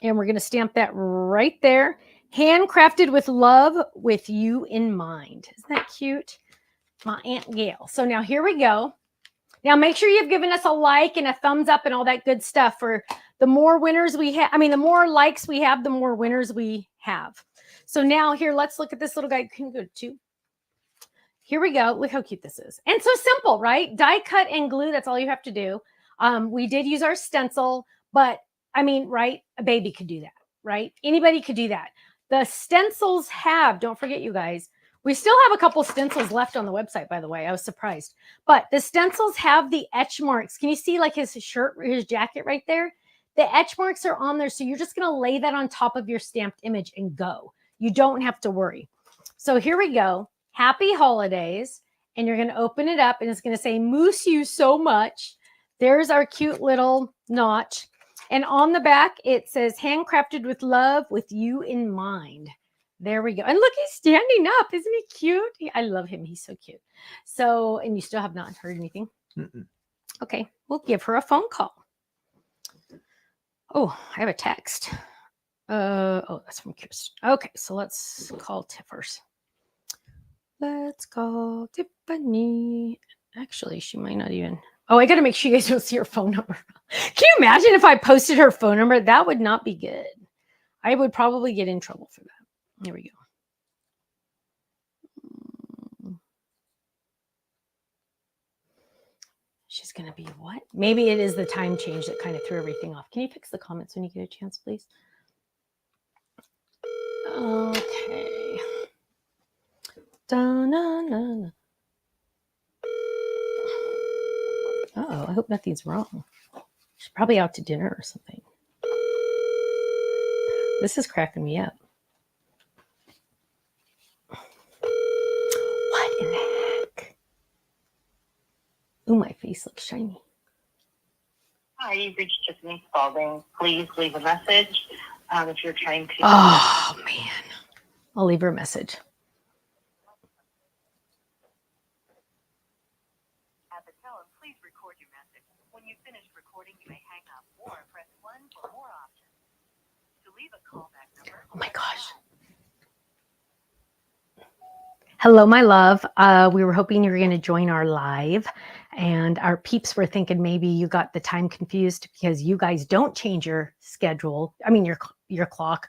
and we're going to stamp that right there. Handcrafted with love, with you in mind. Isn't that cute? My Aunt Gail. So now here we go. Now make sure you've given us a like and a thumbs up and all that good stuff. For the more winners we have, the more likes we have, the more winners we have. So now here, let's look at this little guy. Can you go to 2? Here we go. Look how cute this is. And so simple, right? Die cut and glue. That's all you have to do. We did use our stencil, but right? A baby could do that, right? Anybody could do that. The stencils have, don't forget you guys, we still have a couple stencils left on the website, by the way. I was surprised. But the stencils have the etch marks. Can you see like his shirt, his jacket right there? The etch marks are on there. So you're just going to lay that on top of your stamped image and go. You don't have to worry. So here we go. Happy holidays. And you're going to open it up and it's going to say, Moose you so much. There's our cute little notch. And on the back, it says, handcrafted with love, with you in mind. There we go. And look, he's standing up. Isn't he cute? I love him. He's so cute. So, and you still have not heard anything? Mm-mm. Okay, we'll give her a phone call. Oh, I have a text. Oh, that's from Kirsten. Okay, so let's call Tiffers. Let's call Tiffany. Actually, she might not even. Oh, I got to make sure you guys don't see her phone number. Can you imagine if I posted her phone number? That would not be good. I would probably get in trouble for that. Here we go. She's going to be what? Maybe it is the time change that kind of threw everything off. Can you fix the comments when you get a chance, please? Okay. Da-na-na-na. Uh-oh, I hope nothing's wrong. She's probably out to dinner or something. This is cracking me up. What in the heck? Ooh, my face looks shiny. Hi, you've reached Tiffany Spalding. Please leave a message if you're trying to... Oh, man. I'll leave her a message. At the tone, please record your message. When you finish recording, you may hang up or press 1 for more options. To leave a callback number... Oh, my gosh. Hello, my love. We were hoping you were going to join our live, and our peeps were thinking maybe you got the time confused because you guys don't change your schedule. Your clock,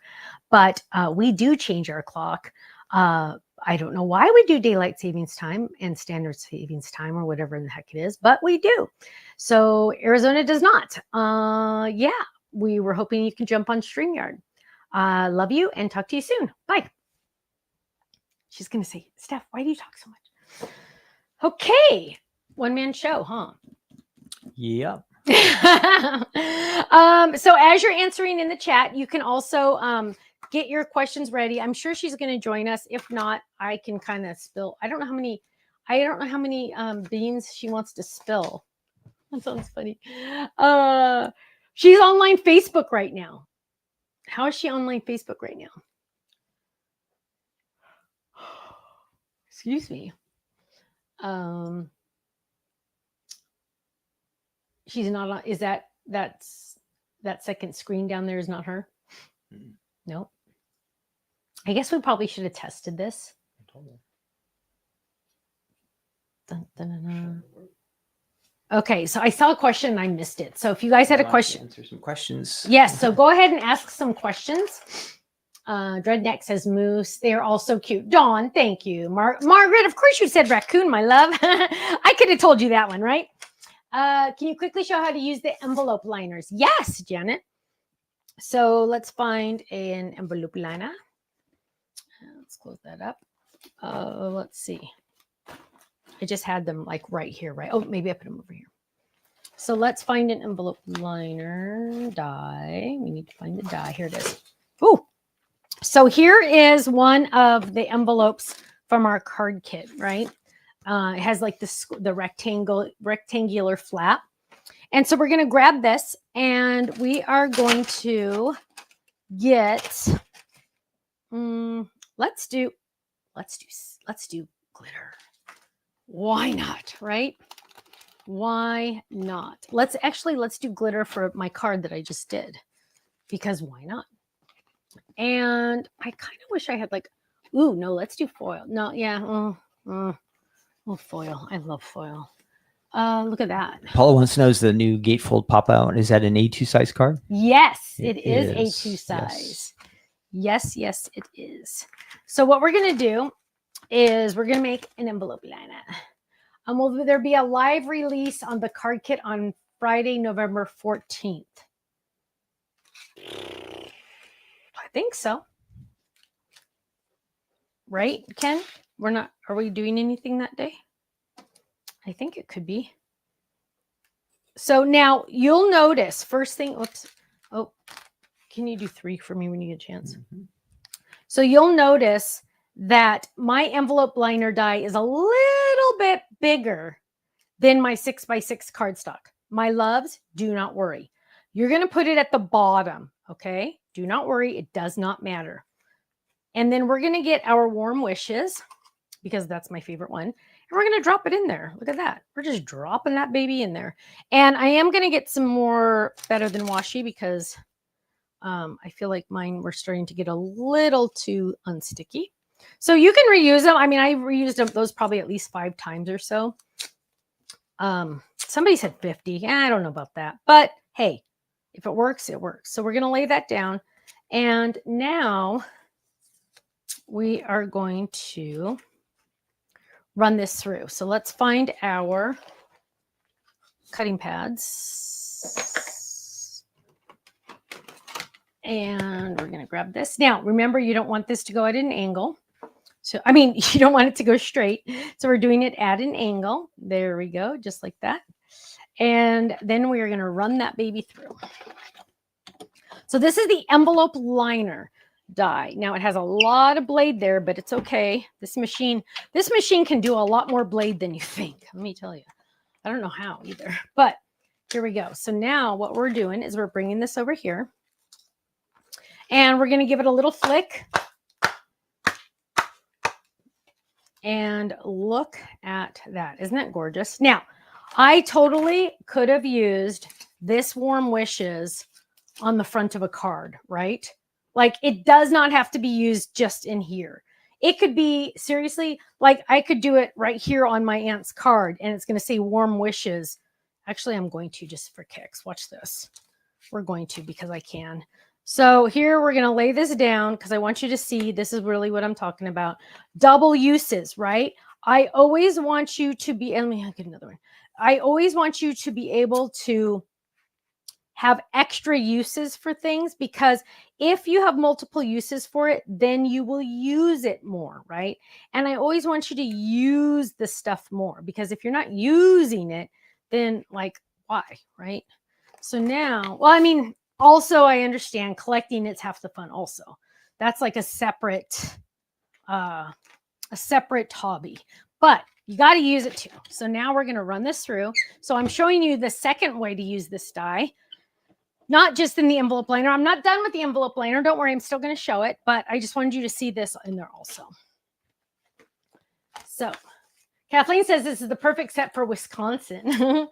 but we do change our clock. I don't know why we do daylight savings time and standard savings time or whatever the heck it is, but we do. So Arizona does not. Yeah, we were hoping you can jump on StreamYard. Love you and talk to you soon. Bye. She's going to say, Steph, why do you talk so much? Okay. One-man show, huh? Yep. So as you're answering in the chat, you can also get your questions ready. I'm sure she's going to join us. If not, I can kind of spill. I don't know how many beans she wants to spill. That sounds funny. She's online Facebook right now. How is she online Facebook right now? Excuse me. She's not on. Is that second screen down there is not her? Mm-hmm. Nope. I guess we probably should have tested this. Dun, dun, dun, dun. Okay, so I saw a question and I missed it. So if you guys had a question, answer some questions. Yes, so go ahead and ask some questions. Dreadneck says moose. They're all so cute. Dawn, thank you. Margaret, of course you said raccoon, my love. I could have told you that one, right? Can you quickly show how to use the envelope liners? Yes, Janet. So let's find an envelope liner. Let's close that up. Let's see. I just had them like right here, right? Oh, maybe I put them over here. So let's find an envelope liner die. We need to find the die. Here it is. Oh, So here is one of the envelopes from our card kit, right? It has like the rectangular flap. And so we're going to grab this and we are going to get, let's do glitter. Why not, right? Why not? Let's do glitter for my card that I just did, because why not? And I kind of wish I had like, ooh, no, let's do foil. No, yeah, foil. I love foil. Look at that. Paula wants to know, is the new gatefold pop out? Is that an A2 size card? Yes, it is A2 size. Yes, it is. So what we're going to do is we're going to make an envelope liner. Will there be a live release on the card kit on Friday, November 14th? I think so. Right, Ken? Are we doing anything that day? I think it could be. So now you'll notice first thing, oops. Oh, can you do 3 for me when you get a chance? Mm-hmm. So you'll notice that my envelope liner die is a little bit bigger than my 6x6 cardstock. My loves, do not worry. You're going to put it at the bottom, okay? Do not worry. It does not matter. And then we're going to get our warm wishes, because that's my favorite one. And we're going to drop it in there. Look at that. We're just dropping that baby in there. And I am going to get some more Better Than Washi, because I feel like mine were starting to get a little too unsticky. So you can reuse them. I mean, I reused those probably at least 5 times or so. Somebody said 50. I don't know about that. But hey, if it works, it works. So we're going to lay that down. And now we are going to run this through. So let's find our cutting pads. And we're going to grab this. Now, remember, you don't want this to go at an angle. So, I mean, you don't want it to go straight. So we're doing it at an angle. There we go, just like that. And then we are going to run that baby through. So this is the envelope liner die. Now it has a lot of blade there, but it's okay. This machine can do a lot more blade than you think. Let me tell you. I don't know how either, but here we go. So now what we're doing is we're bringing this over here and we're going to give it a little flick. And look at that. Isn't that gorgeous? Now, I totally could have used this warm wishes on the front of a card, right? Like, it does not have to be used just in here. It could be, seriously, like I could do it right here on my aunt's card and it's going to say warm wishes. Actually, I'm going to, just for kicks. Watch this. We're going to, because I can. So here we're going to lay this down because I want you to see this is really what I'm talking about. Double uses, right? I always want you to be, let me get another one. I always want you to be able to have extra uses for things, because if you have multiple uses for it, then you will use it more, right? And I always want you to use the stuff more, because if you're not using it, then like, why, right? So now, well, I mean, also, I understand collecting, it's half the fun also. That's like a separate hobby, but you got to use it too. So now we're going to run this through. So I'm showing you the second way to use this die, not just in the envelope liner. I'm not done with the envelope liner. Don't worry, I'm still going to show it, but I just wanted you to see this in there also. So Kathleen says this is the perfect set for Wisconsin.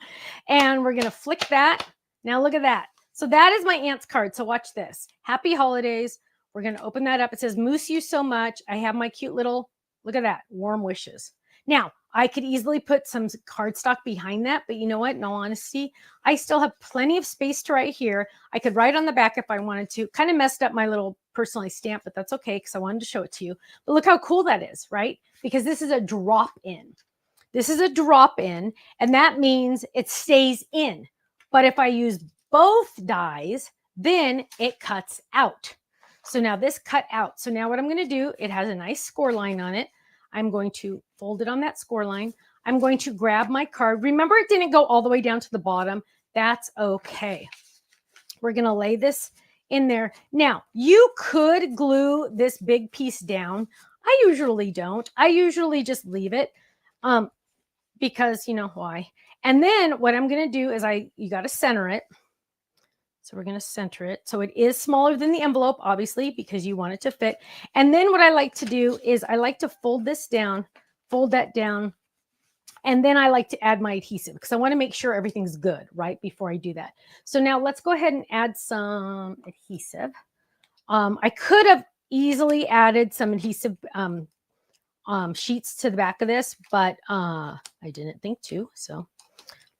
And we're going to flick that. Now look at that. So that is my aunt's card. So watch this. Happy holidays. We're going to open that up. It says, "Moose you so much." I have my cute little, look at that, warm wishes. Now, I could easily put some cardstock behind that, but you know what? In all honesty, I still have plenty of space to write here. I could write on the back if I wanted to. Kind of messed up my little personalized stamp, but that's okay because I wanted to show it to you. But look how cool that is, right? Because this is a drop in. This is a drop in, and that means it stays in. But if I use both dies, then it cuts out. So now this cut out. So now what I'm going to do, it has a nice score line on it. I'm going to fold it on that score line. I'm going to grab my card. Remember, it didn't go all the way down to the bottom. That's okay. We're going to lay this in there. Now, you could glue this big piece down. I usually don't. I usually just leave it because you know why. And then what I'm going to do is you got to center it. So we're going to center it. So it is smaller than the envelope, obviously, because you want it to fit. And then what I like to do is I like to fold this down, fold that down. And then I like to add my adhesive because I want to make sure everything's good right before I do that. So now let's go ahead and add some adhesive. I could have easily added some adhesive sheets to the back of this, but I didn't think to.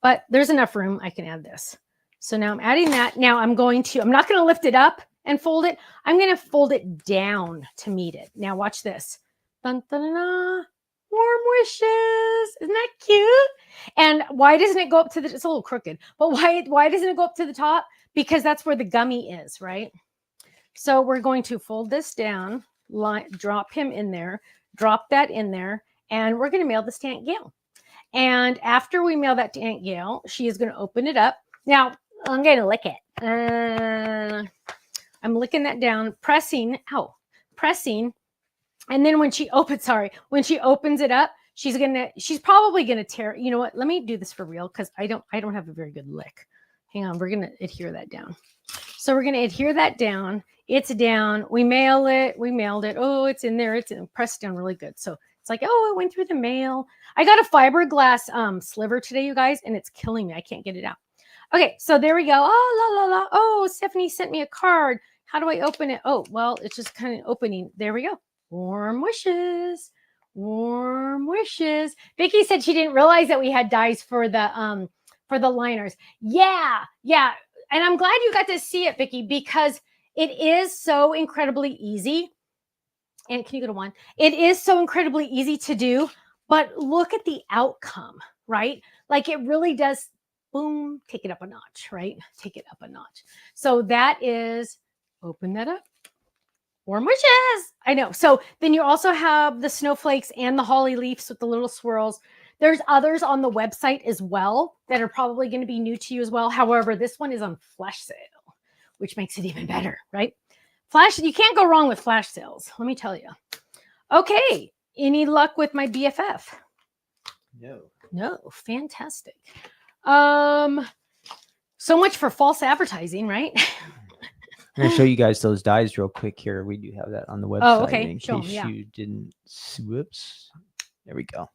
But there's enough room. I can add this. So now I'm adding that. Now I'm not going to lift it up and fold it. I'm going to fold it down to meet it. Now watch this. Dun, dun, dun, dun. Warm wishes. Isn't that cute? And why doesn't it go up to it's a little crooked, but why doesn't it go up to the top? Because that's where the gummy is, right? So we're going to fold this down, drop him in there, drop that in there, and we're going to mail this to Aunt Gail. And after we mail that to Aunt Gail, she is going to open it up. Now, I'm going to lick it. I'm licking that down, pressing. And then when she opens it up, she's probably going to tear. You know what? Let me do this for real because I don't have a very good lick. Hang on. We're going to adhere that down. So we're going to adhere that down. It's down. We mailed it. Oh, it's in there. It's pressed down really good. So it's like, oh, it went through the mail. I got a fiberglass sliver today, you guys, and it's killing me. I can't get it out. Okay, so there we go. Oh, la, la, la. Oh, Stephanie sent me a card. How do I open it? Oh, well, it's just kind of opening. There we go. Warm wishes. Warm wishes. Vicky said she didn't realize that we had dies for the liners. Yeah. And I'm glad you got to see it, Vicky, because it is so incredibly easy. And can you go to one? It is so incredibly easy to do, but look at the outcome, right? Like it really does, boom, take it up a notch, right? Take it up a notch. So that is, open that up. Warm wishes. I know. So then you also have the snowflakes and the holly leaves with the little swirls. There's others on the website as well that are probably going to be new to you as well. However, this one is on flash sale, which makes it even better, right? You can't go wrong with flash sales. Let me tell you. Okay. Any luck with my BFF? No. Fantastic. So much for false advertising, right? I'm going to show you guys those dies real quick here. We do have that on the website. Oh, okay. In Show case them, yeah. you didn't. Whoops. There we go.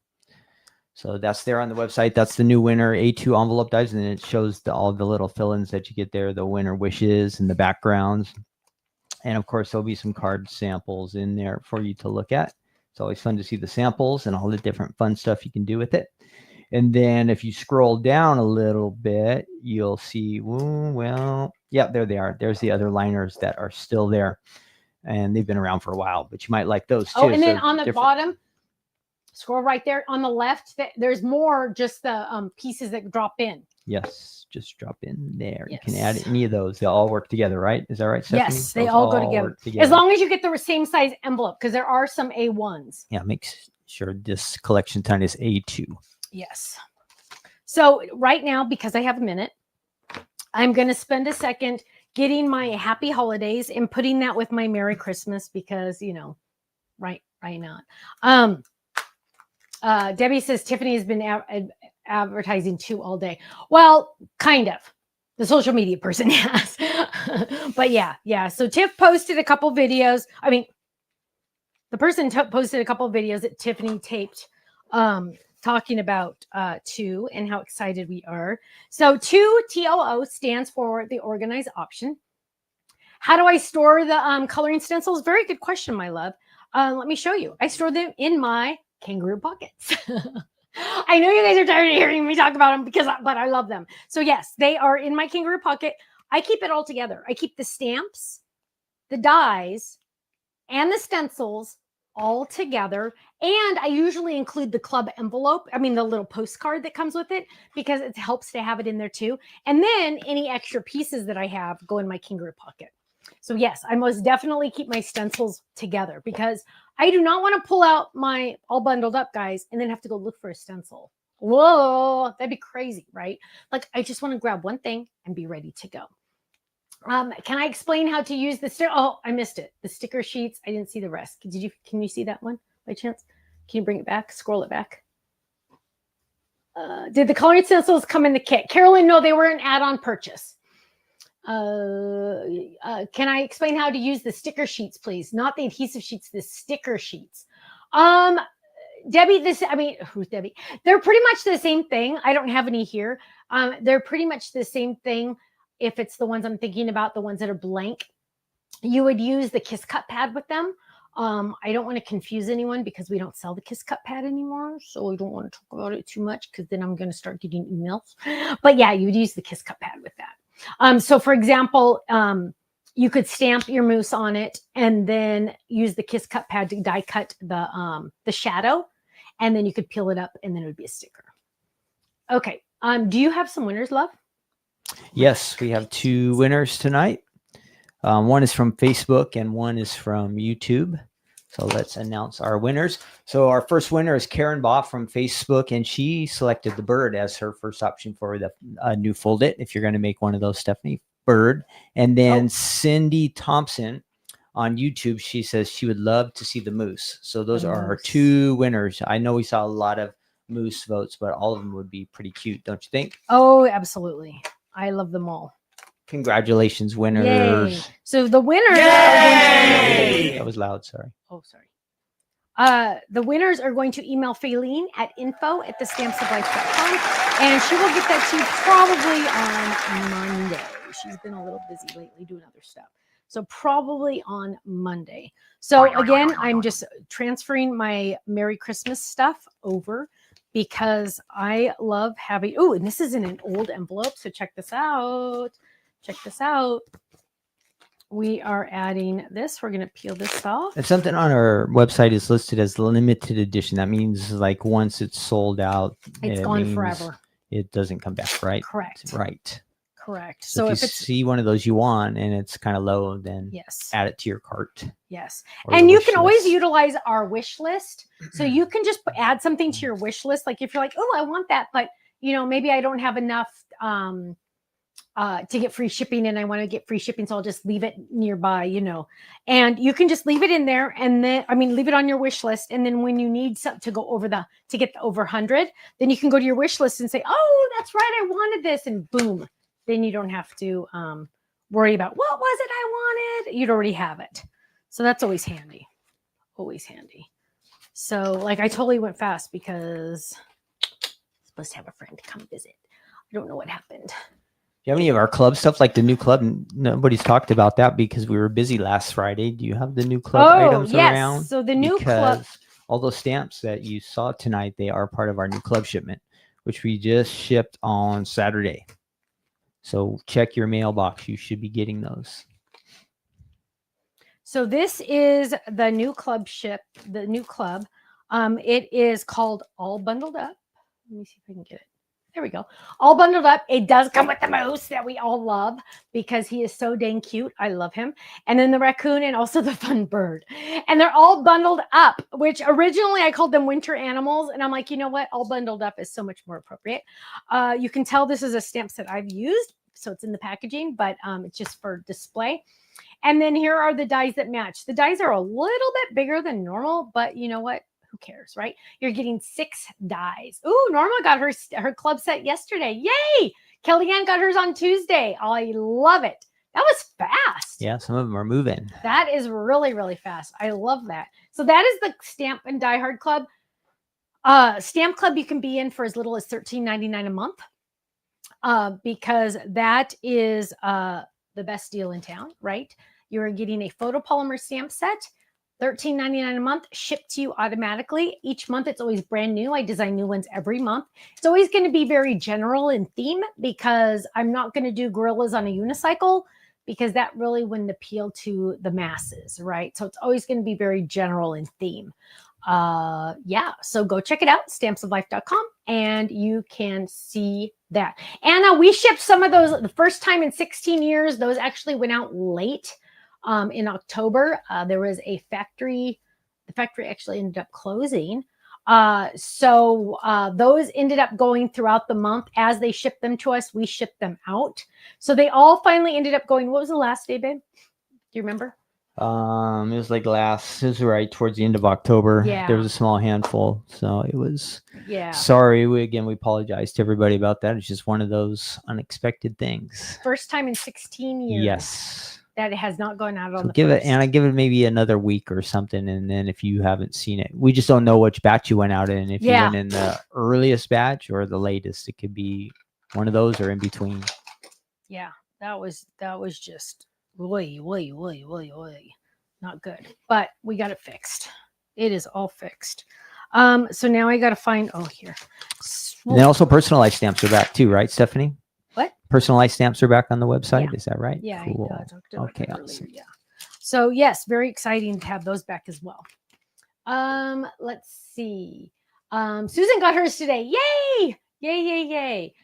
So that's there on the website. That's the new winter A2 envelope dies, and it shows all the little fill-ins that you get there, the winter wishes and the backgrounds. And of course, there'll be some card samples in there for you to look at. It's always fun to see the samples and all the different fun stuff you can do with it. And then if you scroll down a little bit, you'll see, well, yeah, there they are. There's the other liners that are still there. And they've been around for a while, but you might like those too. Oh, and then on the bottom, scroll right there on the left, there's more just the pieces that drop in. Yes, just drop in there. Yes. You can add any of those. They'll all work together, right? Is that right, Stephanie? Yes, they all go together. As long as you get the same size envelope, because there are some A1s. Yeah, make sure this collection time is A2. Yes. So right now, because I have a minute, I'm going to spend a second getting my happy holidays and putting that with my Merry Christmas because, you know, right not. Debbie says Tiffany has been advertising too all day. Well, kind of. The social media person has. But yeah. So Tiff posted a couple videos. I mean, the person posted a couple videos that Tiffany taped talking about 2 and how excited we are. So 2 TOO stands for the organized option. How do I store the coloring stencils? Very good question, my love. Let me show you. I store them in my kangaroo pockets. I know you guys are tired of hearing me talk about them but I love them. So yes, they are in my kangaroo pocket. I keep it all together. I keep the stamps, the dies, and the stencils all together. And I usually include the club envelope. I mean, the little postcard that comes with it because it helps to have it in there too. And then any extra pieces that I have go in my kangaroo pocket. So yes, I most definitely keep my stencils together because I do not want to pull out my all bundled up, guys, and then have to go look for a stencil. Whoa, that'd be crazy, right? Like I just want to grab one thing and be ready to go. Can I explain how to use the sticker? Oh, I missed it. The sticker sheets. I didn't see the rest. Can you see that one by chance? Can you bring it back? Scroll it back. Did the coloring stencils come in the kit? Carolyn, no, they were an add-on purchase. Can I explain how to use the sticker sheets, please? Not the adhesive sheets, the sticker sheets. Debbie, who's Debbie? They're pretty much the same thing. I don't have any here. They're pretty much the same thing. If it's the ones I'm thinking about, the ones that are blank, you would use the Kiss Cut pad with them. I don't want to confuse anyone because we don't sell the Kiss Cut pad anymore. So I don't want to talk about it too much because then I'm going to start getting emails. But yeah, you would use the Kiss Cut pad with that. So for example, you could stamp your moose on it and then use the Kiss Cut pad to die cut the shadow. And then you could peel it up and then it would be a sticker. Okay. Do you have some winners, love? Yes, we have 2 winners tonight. One is from Facebook and one is from YouTube. So let's announce our winners. So our first winner is Karen Boff from Facebook, and she selected the bird as her first option for the new Fold It. If you're going to make one of those, Stephanie, bird. And then Cindy Thompson on YouTube, she says she would love to see the moose. So those are our 2 winners. I know we saw a lot of moose votes, but all of them would be pretty cute, don't you think? Oh, absolutely. I love them all. Congratulations, winners. Yay. So the winners That was loud, sorry. Oh, sorry. The winners are going to email Faylene at info@thestampsoflife.com, and she will get that to you probably on Monday. She's been a little busy lately doing other stuff. So probably on Monday. So again, I'm just transferring my Merry Christmas stuff over because I love having, oh, and this is in an old envelope. So check this out. Check this out. We are adding this. We're going to peel this off. And something on our website is listed as limited edition. That means like once it's sold out, it's gone forever. It doesn't come back, right? Correct. Right. Correct. So if you see one of those you want and it's kind of low, then yes, add it to your cart. Yes. And you can always utilize our wish list. So you can just add something to your wish list. Like if you're like, oh, I want that, but maybe I don't have enough to get free shipping and I want to get free shipping. So I'll just leave it nearby, and you can just leave it in there and then, leave it on your wish list. And then when you need something to go over to get the over 100, then you can go to your wish list and say, oh, that's right. I wanted this. And boom. Then you don't have to worry about what was it I wanted. You'd already have it. So that's always handy. Always handy. So like I totally went fast because I'm supposed to have a friend to come visit. I don't know what happened. Do you have any of our club stuff, like the new club? Nobody's talked about that because we were busy last Friday. Do you have the new club items around? So the new club. All those stamps that you saw tonight, they are part of our new club shipment, which we just shipped on Saturday. So check your mailbox. You should be getting those. So this is the new club the new club. It is called All Bundled Up. Let me see if I can get it. There we go. All Bundled Up. It does come with the moose that we all love because he is so dang cute. I love him. And then the raccoon and also the fun bird. And they're all bundled up, which originally I called them winter animals. And I'm like, you know what? All Bundled Up is so much more appropriate. You can tell this is a stamp set I've used. So it's in the packaging, but it's just for display. And then here are the dies that match. The dies are a little bit bigger than normal, but you know what? Who cares, right? You're getting 6 dies. Ooh, Norma got her club set yesterday. Yay! Kellyanne got hers on Tuesday. I love it. That was fast. Yeah, some of them are moving. That is really, really fast. I love that. So that is the Stamp and Die Hard Club. Stamp Club you can be in for as little as $13.99 a month because that is the best deal in town, right? You're getting a photopolymer stamp set, $13.99 a month, shipped to you automatically. Each month, it's always brand new. I design new ones every month. It's always going to be very general in theme because I'm not going to do gorillas on a unicycle because that really wouldn't appeal to the masses, right? So it's always going to be very general in theme. So go check it out, stampsoflife.com, and you can see that. Anna, we shipped some of those the first time in 16 years. Those actually went out late. In October, there was a factory. The factory actually ended up closing. Those ended up going throughout the month as they shipped them to us. We shipped them out. So they all finally ended up going. What was the last day, babe? Do you remember? It was like it was right towards the end of October. Yeah. There was a small handful. So it was, Yeah. sorry. We apologize to everybody about that. It's just one of those unexpected things. First time in 16 years. Yes. That it has not gone out on So the give first. it, and I give it maybe another week or something. And then if you haven't seen it, we just don't know which batch you went out in. If you went in the earliest batch or the latest, it could be one of those or in between. Yeah, that was just way, not good. But we got it fixed. It is all fixed. So now I got to find. Oh, here. And then also personalized stamps are back too, right, Stephanie? What? Personalized stamps are back on the website. Yeah. Is that right? Yeah. Cool. I talked about Okay. that Awesome. earlier. Yeah. So yes, very exciting to have those back as well. Let's see. Susan got hers today. Yay! Yay!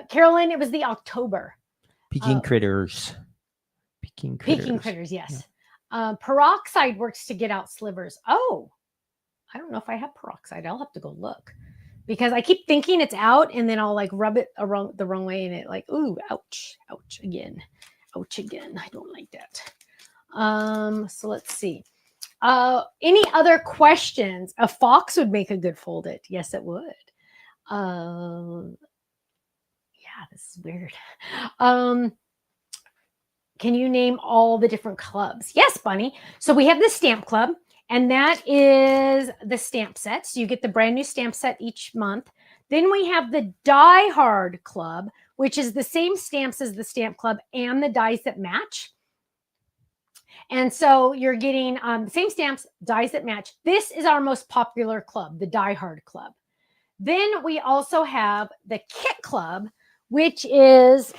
Carolyn, it was the October. Peking critters. Peking critters, yes. Yeah. Peroxide works to get out slivers. Oh, I don't know if I have peroxide. I'll have to go look because I keep thinking it's out and then I'll like rub it the wrong way and it like, ooh, ouch again. I don't like that. So let's see. Any other questions? A fox would make a good folded. Yes, it would. Yeah, this is weird. Can you name all the different clubs? Yes, Bunny. So we have the stamp club, and that is the stamp set. So you get the brand new stamp set each month. Then we have the Die Hard Club, which is the same stamps as the stamp club and the dies that match. And so you're getting the same stamps, dies that match. This is our most popular club, the Die Hard Club. Then we also have the Kit Club, which is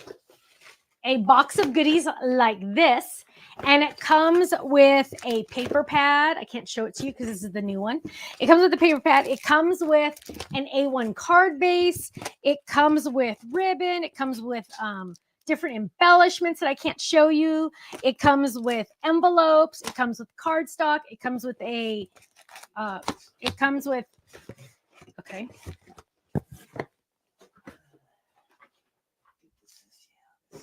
a box of goodies like this. And it comes with a paper pad. I can't show it to you because this is the new one. It comes with the paper pad. It comes with an A1 card base. It comes with ribbon. It comes with different embellishments that I can't show you. It comes with envelopes. It comes with cardstock. It comes with okay.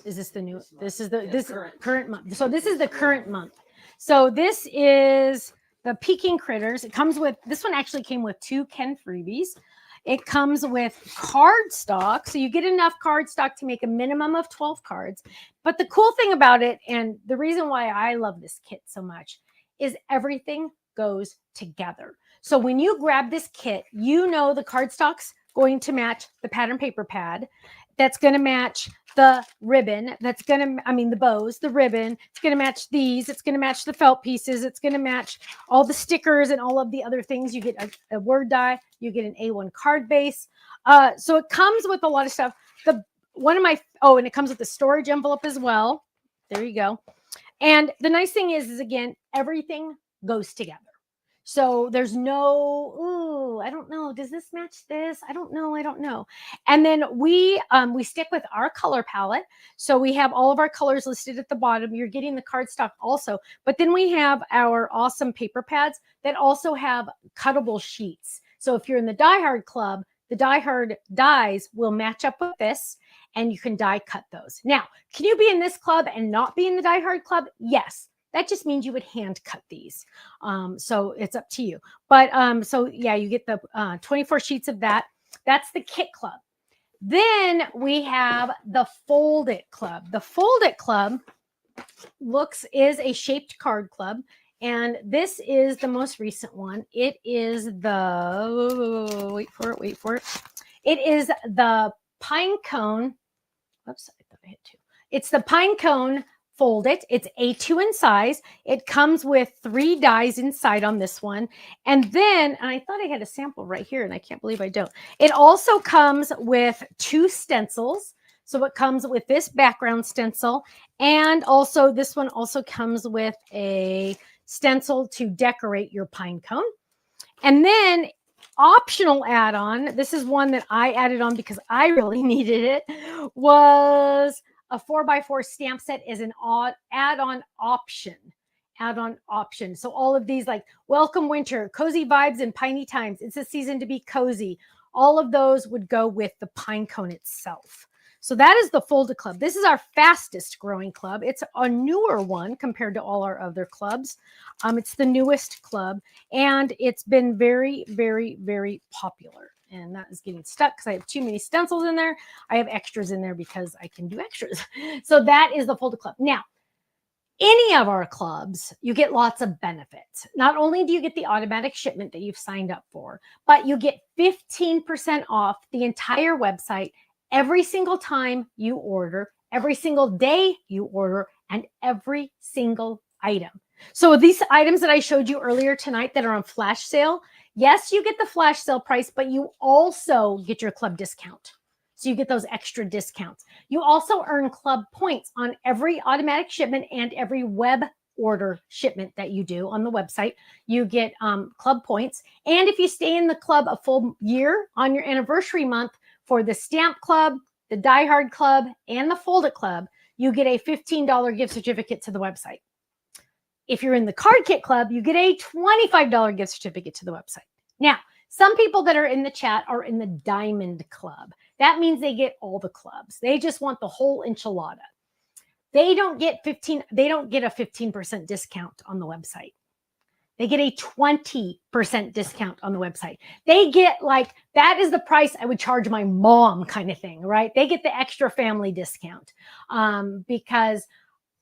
Is this the new? This is the current month. So this is the current month. So this is the Peking Critters. It comes with, this one actually came with 2 Ken freebies. It comes with cardstock. So you get enough cardstock to make a minimum of 12 cards. But the cool thing about it, and the reason why I love this kit so much, is everything goes together. So when you grab this kit, you know the cardstock's going to match the pattern paper pad. That's going to match the ribbon. The bows, the ribbon. It's going to match these. It's going to match the felt pieces. It's going to match all the stickers and all of the other things. You get a word die. You get an A1 card base. So it comes with a lot of stuff. And it comes with the storage envelope as well. There you go. And the nice thing is again, everything goes together. So there's no, I don't know. Does this match this? I don't know. And then we stick with our color palette. So we have all of our colors listed at the bottom. You're getting the cardstock also. But then we have our awesome paper pads that also have cuttable sheets. So if you're in the Die Hard Club, the Die Hard dies will match up with this and you can die cut those. Now, can you be in this club and not be in the Die Hard Club? Yes. That just means you would hand cut these. So it's up to you. But so yeah, you get the 24 sheets of that. That's the Kit Club. Then we have the Fold It Club. The Fold It Club is a shaped card club. And this is the most recent one. It is the, wait for it. It is the Pine Cone. Oops, I thought I hit 2. It's the Pine Cone Fold It. It's A2 in size. It comes with 3 dies inside on this one. And then, and I thought I had a sample right here, and I can't believe I don't. It also comes with 2 stencils. So it comes with this background stencil. And also this one also comes with a stencil to decorate your pine cone. And then optional add-on, this is one that I added on because I really needed it, was a 4x4 stamp set is an add-on option. add-on option. So all of these like welcome winter, cozy vibes and piney times. It's a season to be cozy. All of those would go with the pine cone itself. So that is the Fold-A Club. This is our fastest growing club. It's a newer one compared to all our other clubs. It's the newest club, and it's been very, very, very popular. And that is getting stuck because I have too many stencils in there. I have extras in there because I can do extras. So that is the Fold-A Club. Now, any of our clubs, you get lots of benefits. Not only do you get the automatic shipment that you've signed up for, but you get 15% off the entire website every single time you order, every single day you order, and every single item. So these items that I showed you earlier tonight that are on flash sale, yes, you get the flash sale price, but you also get your club discount. So you get those extra discounts. You also earn club points on every automatic shipment and every web order shipment that you do on the website. You get club points. And if you stay in the club a full year on your anniversary month for the Stamp Club, the Die Hard Club, and the Fold It Club, you get a $15 gift certificate to the website. If you're in the Card Kit Club, you get a $25 gift certificate to the website. Now, some people that are in the chat are in the Diamond Club. That means they get all the clubs. They just want the whole enchilada. They don't get a 15% discount on the website. They get a 20% discount on the website. They get like, that is the price I would charge my mom kind of thing, right? They get the extra family discount because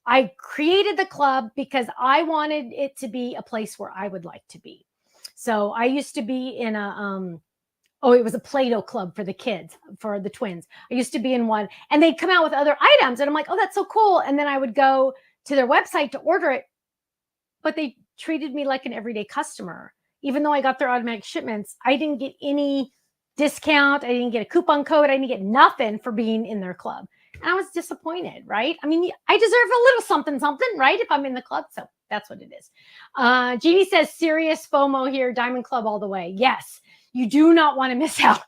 I created the club because I wanted it to be a place where I would like to be. So I used to be in it was a Play-Doh club for the kids, for the twins. I used to be in one, and they'd come out with other items, and I'm like, oh, that's so cool. And then I would go to their website to order it, but they treated me like an everyday customer. Even though I got their automatic shipments, I didn't get any discount. I didn't get a coupon code. I didn't get nothing for being in their club. And I was disappointed, right? I mean, I deserve a little something, right? If I'm in the club. So that's what it is. Jeannie says, serious FOMO here. Diamond Club all the way. Yes, you do not want to miss out.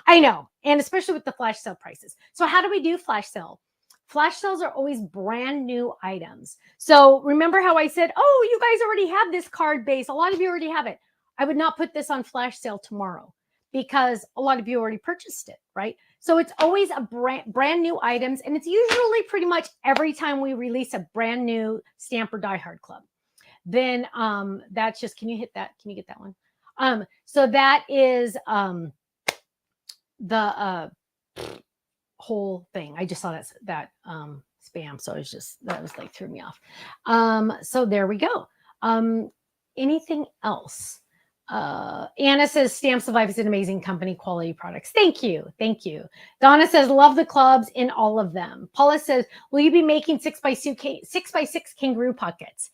I know. And especially with the flash sale prices. So how do we do flash sale? Flash sales are always brand new items. So remember how I said, oh, you guys already have this card base. A lot of you already have it. I would not put this on flash sale tomorrow because a lot of you already purchased it, right? So it's always a brand new items. And it's usually pretty much every time we release a brand new Stamp or Die Hard Club. Then that's just, can you hit that? Can you get that one? So that is the whole thing. I just saw that spam. So it's just, that was like threw me off. So there we go. Anything else? Anna says Stamp Survive is an amazing company, quality products. Thank you. Thank you. Donna says, love the clubs in all of them. Paula says, will you be making 6x6 kangaroo pockets?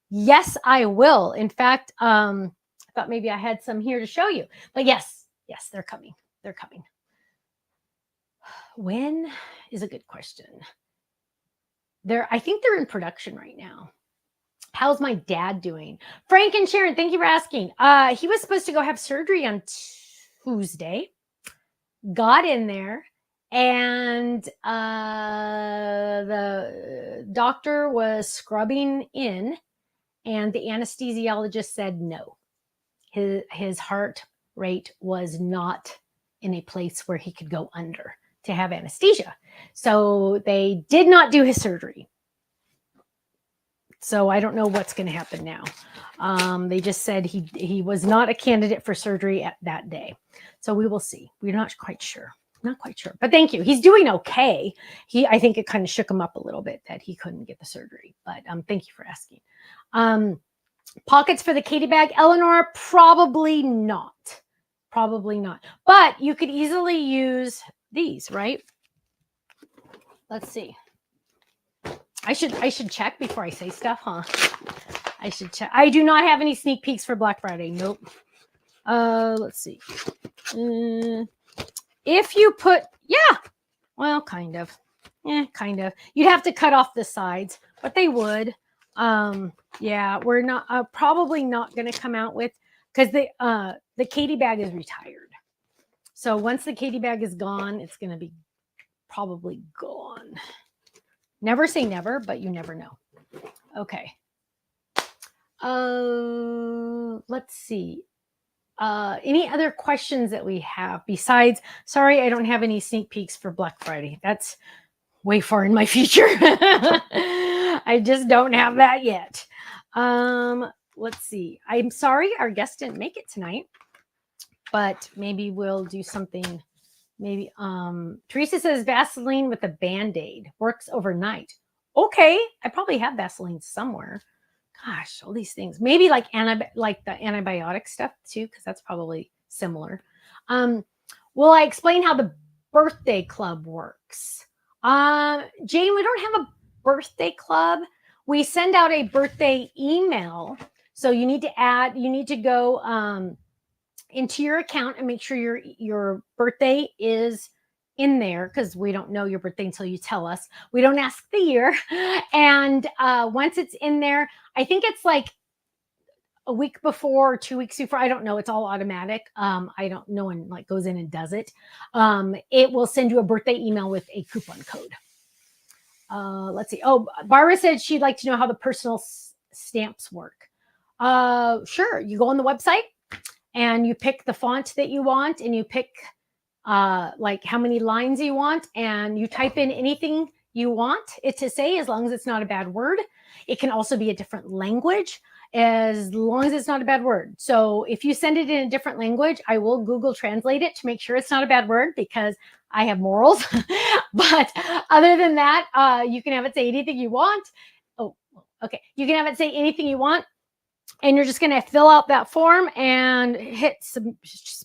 Yes, I will. In fact, I thought maybe I had some here to show you, but yes, they're coming. They're coming. When is a good question. I think they're in production right now. How's my dad doing? Frank and Sharon, thank you for asking. He was supposed to go have surgery on Tuesday. Got in there, and the doctor was scrubbing in, and the anesthesiologist said no. His heart rate was not in a place where he could go under to have anesthesia. So they did not do his surgery. So I don't know what's going to happen now. They just said he was not a candidate for surgery at that day. So we will see. We're not quite sure. Not quite sure. But thank you. He's doing okay. I think it kind of shook him up a little bit that he couldn't get the surgery. But thank you for asking. Pockets for the Katie bag, Eleanor, probably not. Probably not. But you could easily use these, right? Let's see. I should check before I say stuff, huh? I should check. I do not have any sneak peeks for Black Friday. Nope. Let's see. If you put, yeah, well, kind of. Kind of. You'd have to cut off the sides, but they would. Yeah, we're not probably not going to come out with, because the Katie bag is retired. So once the Katie bag is gone, it's going to be probably gone. Never say never, but you never know. Okay. Let's see. Any other questions that we have besides, sorry, I don't have any sneak peeks for Black Friday. That's way far in my future. I just don't have that yet. Let's see. I'm sorry our guest didn't make it tonight, but maybe we'll do something. Maybe Teresa says Vaseline with a Band-Aid works overnight. Okay, I probably have Vaseline somewhere. Gosh, all these things. Maybe like the antibiotic stuff too, because that's probably similar. Will I explain how the birthday club works? Jane, we don't have a birthday club. We send out a birthday email. So you need to go into your account and make sure your birthday is in there, because we don't know your birthday until you tell us. We don't ask the year. And once it's in there, I think it's like a week before or 2 weeks before. I don't know. It's all automatic. I don't know, and like goes in and does it. It will send you a birthday email with a coupon code. Let's see. Oh, Barbara said she'd like to know how the personal stamps work. Sure. You go on the website and you pick the font that you want, and you pick like how many lines you want, and you type in anything you want it to say, as long as it's not a bad word. It can also be a different language, as long as it's not a bad word. So if you send it in a different language, I will Google translate it to make sure it's not a bad word, because I have morals. But other than that, you can have it say anything you want. Oh, okay. You can have it say anything you want. And you're just going to fill out that form and hit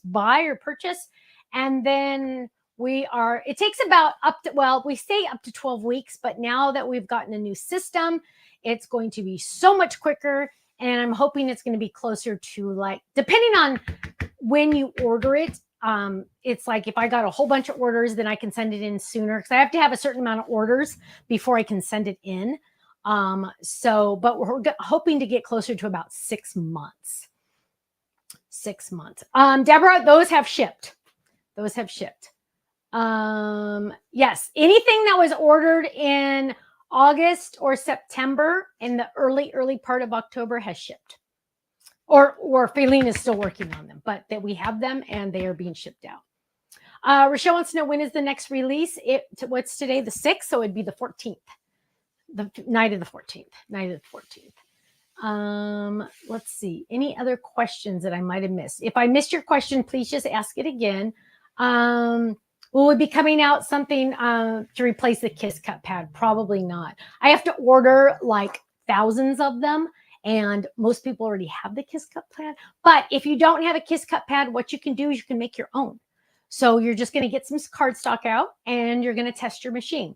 buy or purchase. And then it takes about we say up to 12 weeks, but now that we've gotten a new system, it's going to be so much quicker. And I'm hoping it's going to be closer to, like, depending on when you order it. It's like if I got a whole bunch of orders, then I can send it in sooner, because I have to have a certain amount of orders before I can send it in. But we're hoping to get closer to about 6 months. 6 months. Deborah, those have shipped. Yes. Anything that was ordered in August or September in the early part of October has shipped. Or Faylene is still working on them, but that we have them and they are being shipped out. Rochelle wants to know, when is the next release? What's today? The 6th, so it'd be the 14th. The night of the 14th. Let's see. Any other questions that I might have missed? If I missed your question, please just ask it again. Will we be coming out something to replace the Kiss Cut pad? Probably not. I have to order like thousands of them, and most people already have the Kiss Cut pad. But if you don't have a Kiss Cut pad, what you can do is you can make your own. So you're just going to get some cardstock out, and you're going to test your machine.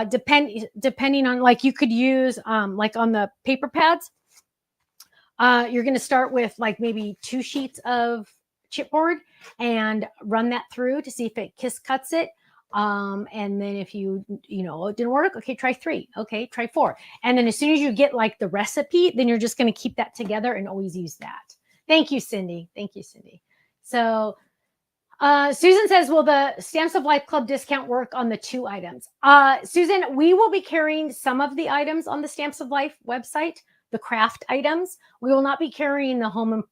Depending on, like, you could use like on the paper pads, you're going to start with like maybe 2 sheets of chipboard and run that through to see if it Kiss Cuts it. And then if it didn't work, okay, try 3. Okay, try 4. And then as soon as you get like the recipe, then you're just going to keep that together and always use that. Thank you, Cindy. So Susan says, will the Stamps of Life Club discount work on the 2 items? Susan, we will be carrying some of the items on the Stamps of Life website, the craft items. We will not be carrying the home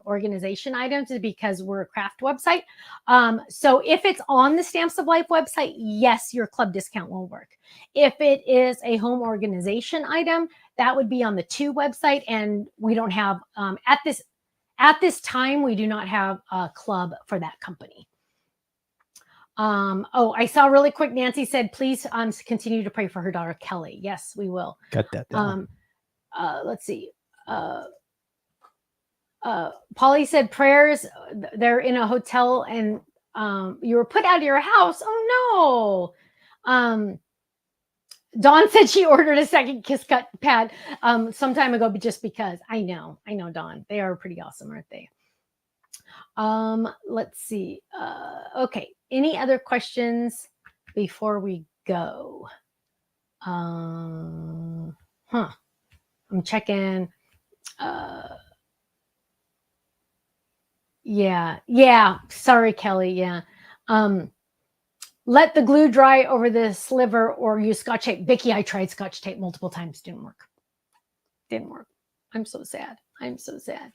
organization items, because we're a craft website. So if it's on the Stamps of Life website, yes, your club discount will work. If it is a home organization item, that would be on the 2 website, and we don't have at this time, we do not have a club for that company. I saw really quick, Nancy said, please continue to pray for her daughter, Kelly. Yes, we will. Got that down. Let's see. Polly said prayers. They're in a hotel and you were put out of your house. Oh, no. Dawn said she ordered a second Kiss Cut pad some time ago, but just because. I know, Dawn. They are pretty awesome, aren't they? Let's see. Okay. Any other questions before we go? I'm checking. Yeah. Sorry, Kelly. Yeah. Let the glue dry over the sliver or use Scotch tape. Vicky, I tried Scotch tape multiple times. Didn't work. I'm so sad. I'm so sad.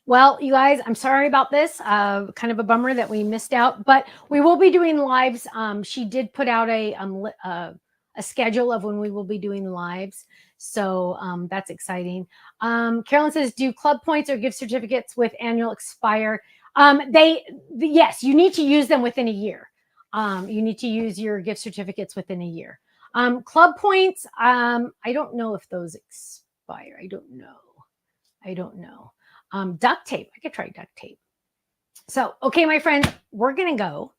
Well, you guys, I'm sorry about this. Kind of a bummer that we missed out, but we will be doing lives. She did put out a schedule of when we will be doing lives, so that's exciting. Carolyn says, "Do club points or gift certificates with annual expire?" Yes, you need to use them within a year. You need to use your gift certificates within a year. Club points, I don't know if those expire. I don't know. Duct tape. I could try duct tape. So, okay, my friends, we're going to go.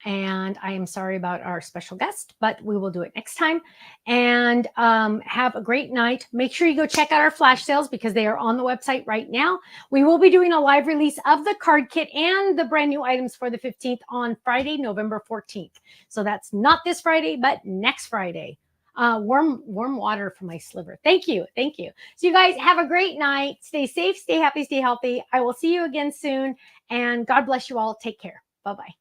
And I am sorry about our special guest, but we will do it next time. And have a great night. Make sure you go check out our flash sales because they are on the website right now. We will be doing a live release of the card kit and the brand new items for the 15th on Friday, November 14th. So that's not this Friday, but next Friday. Warm water for my sliver. Thank you. So you guys have a great night. Stay safe, stay happy, stay healthy. I will see you again soon. And God bless you all. Take care. Bye-bye.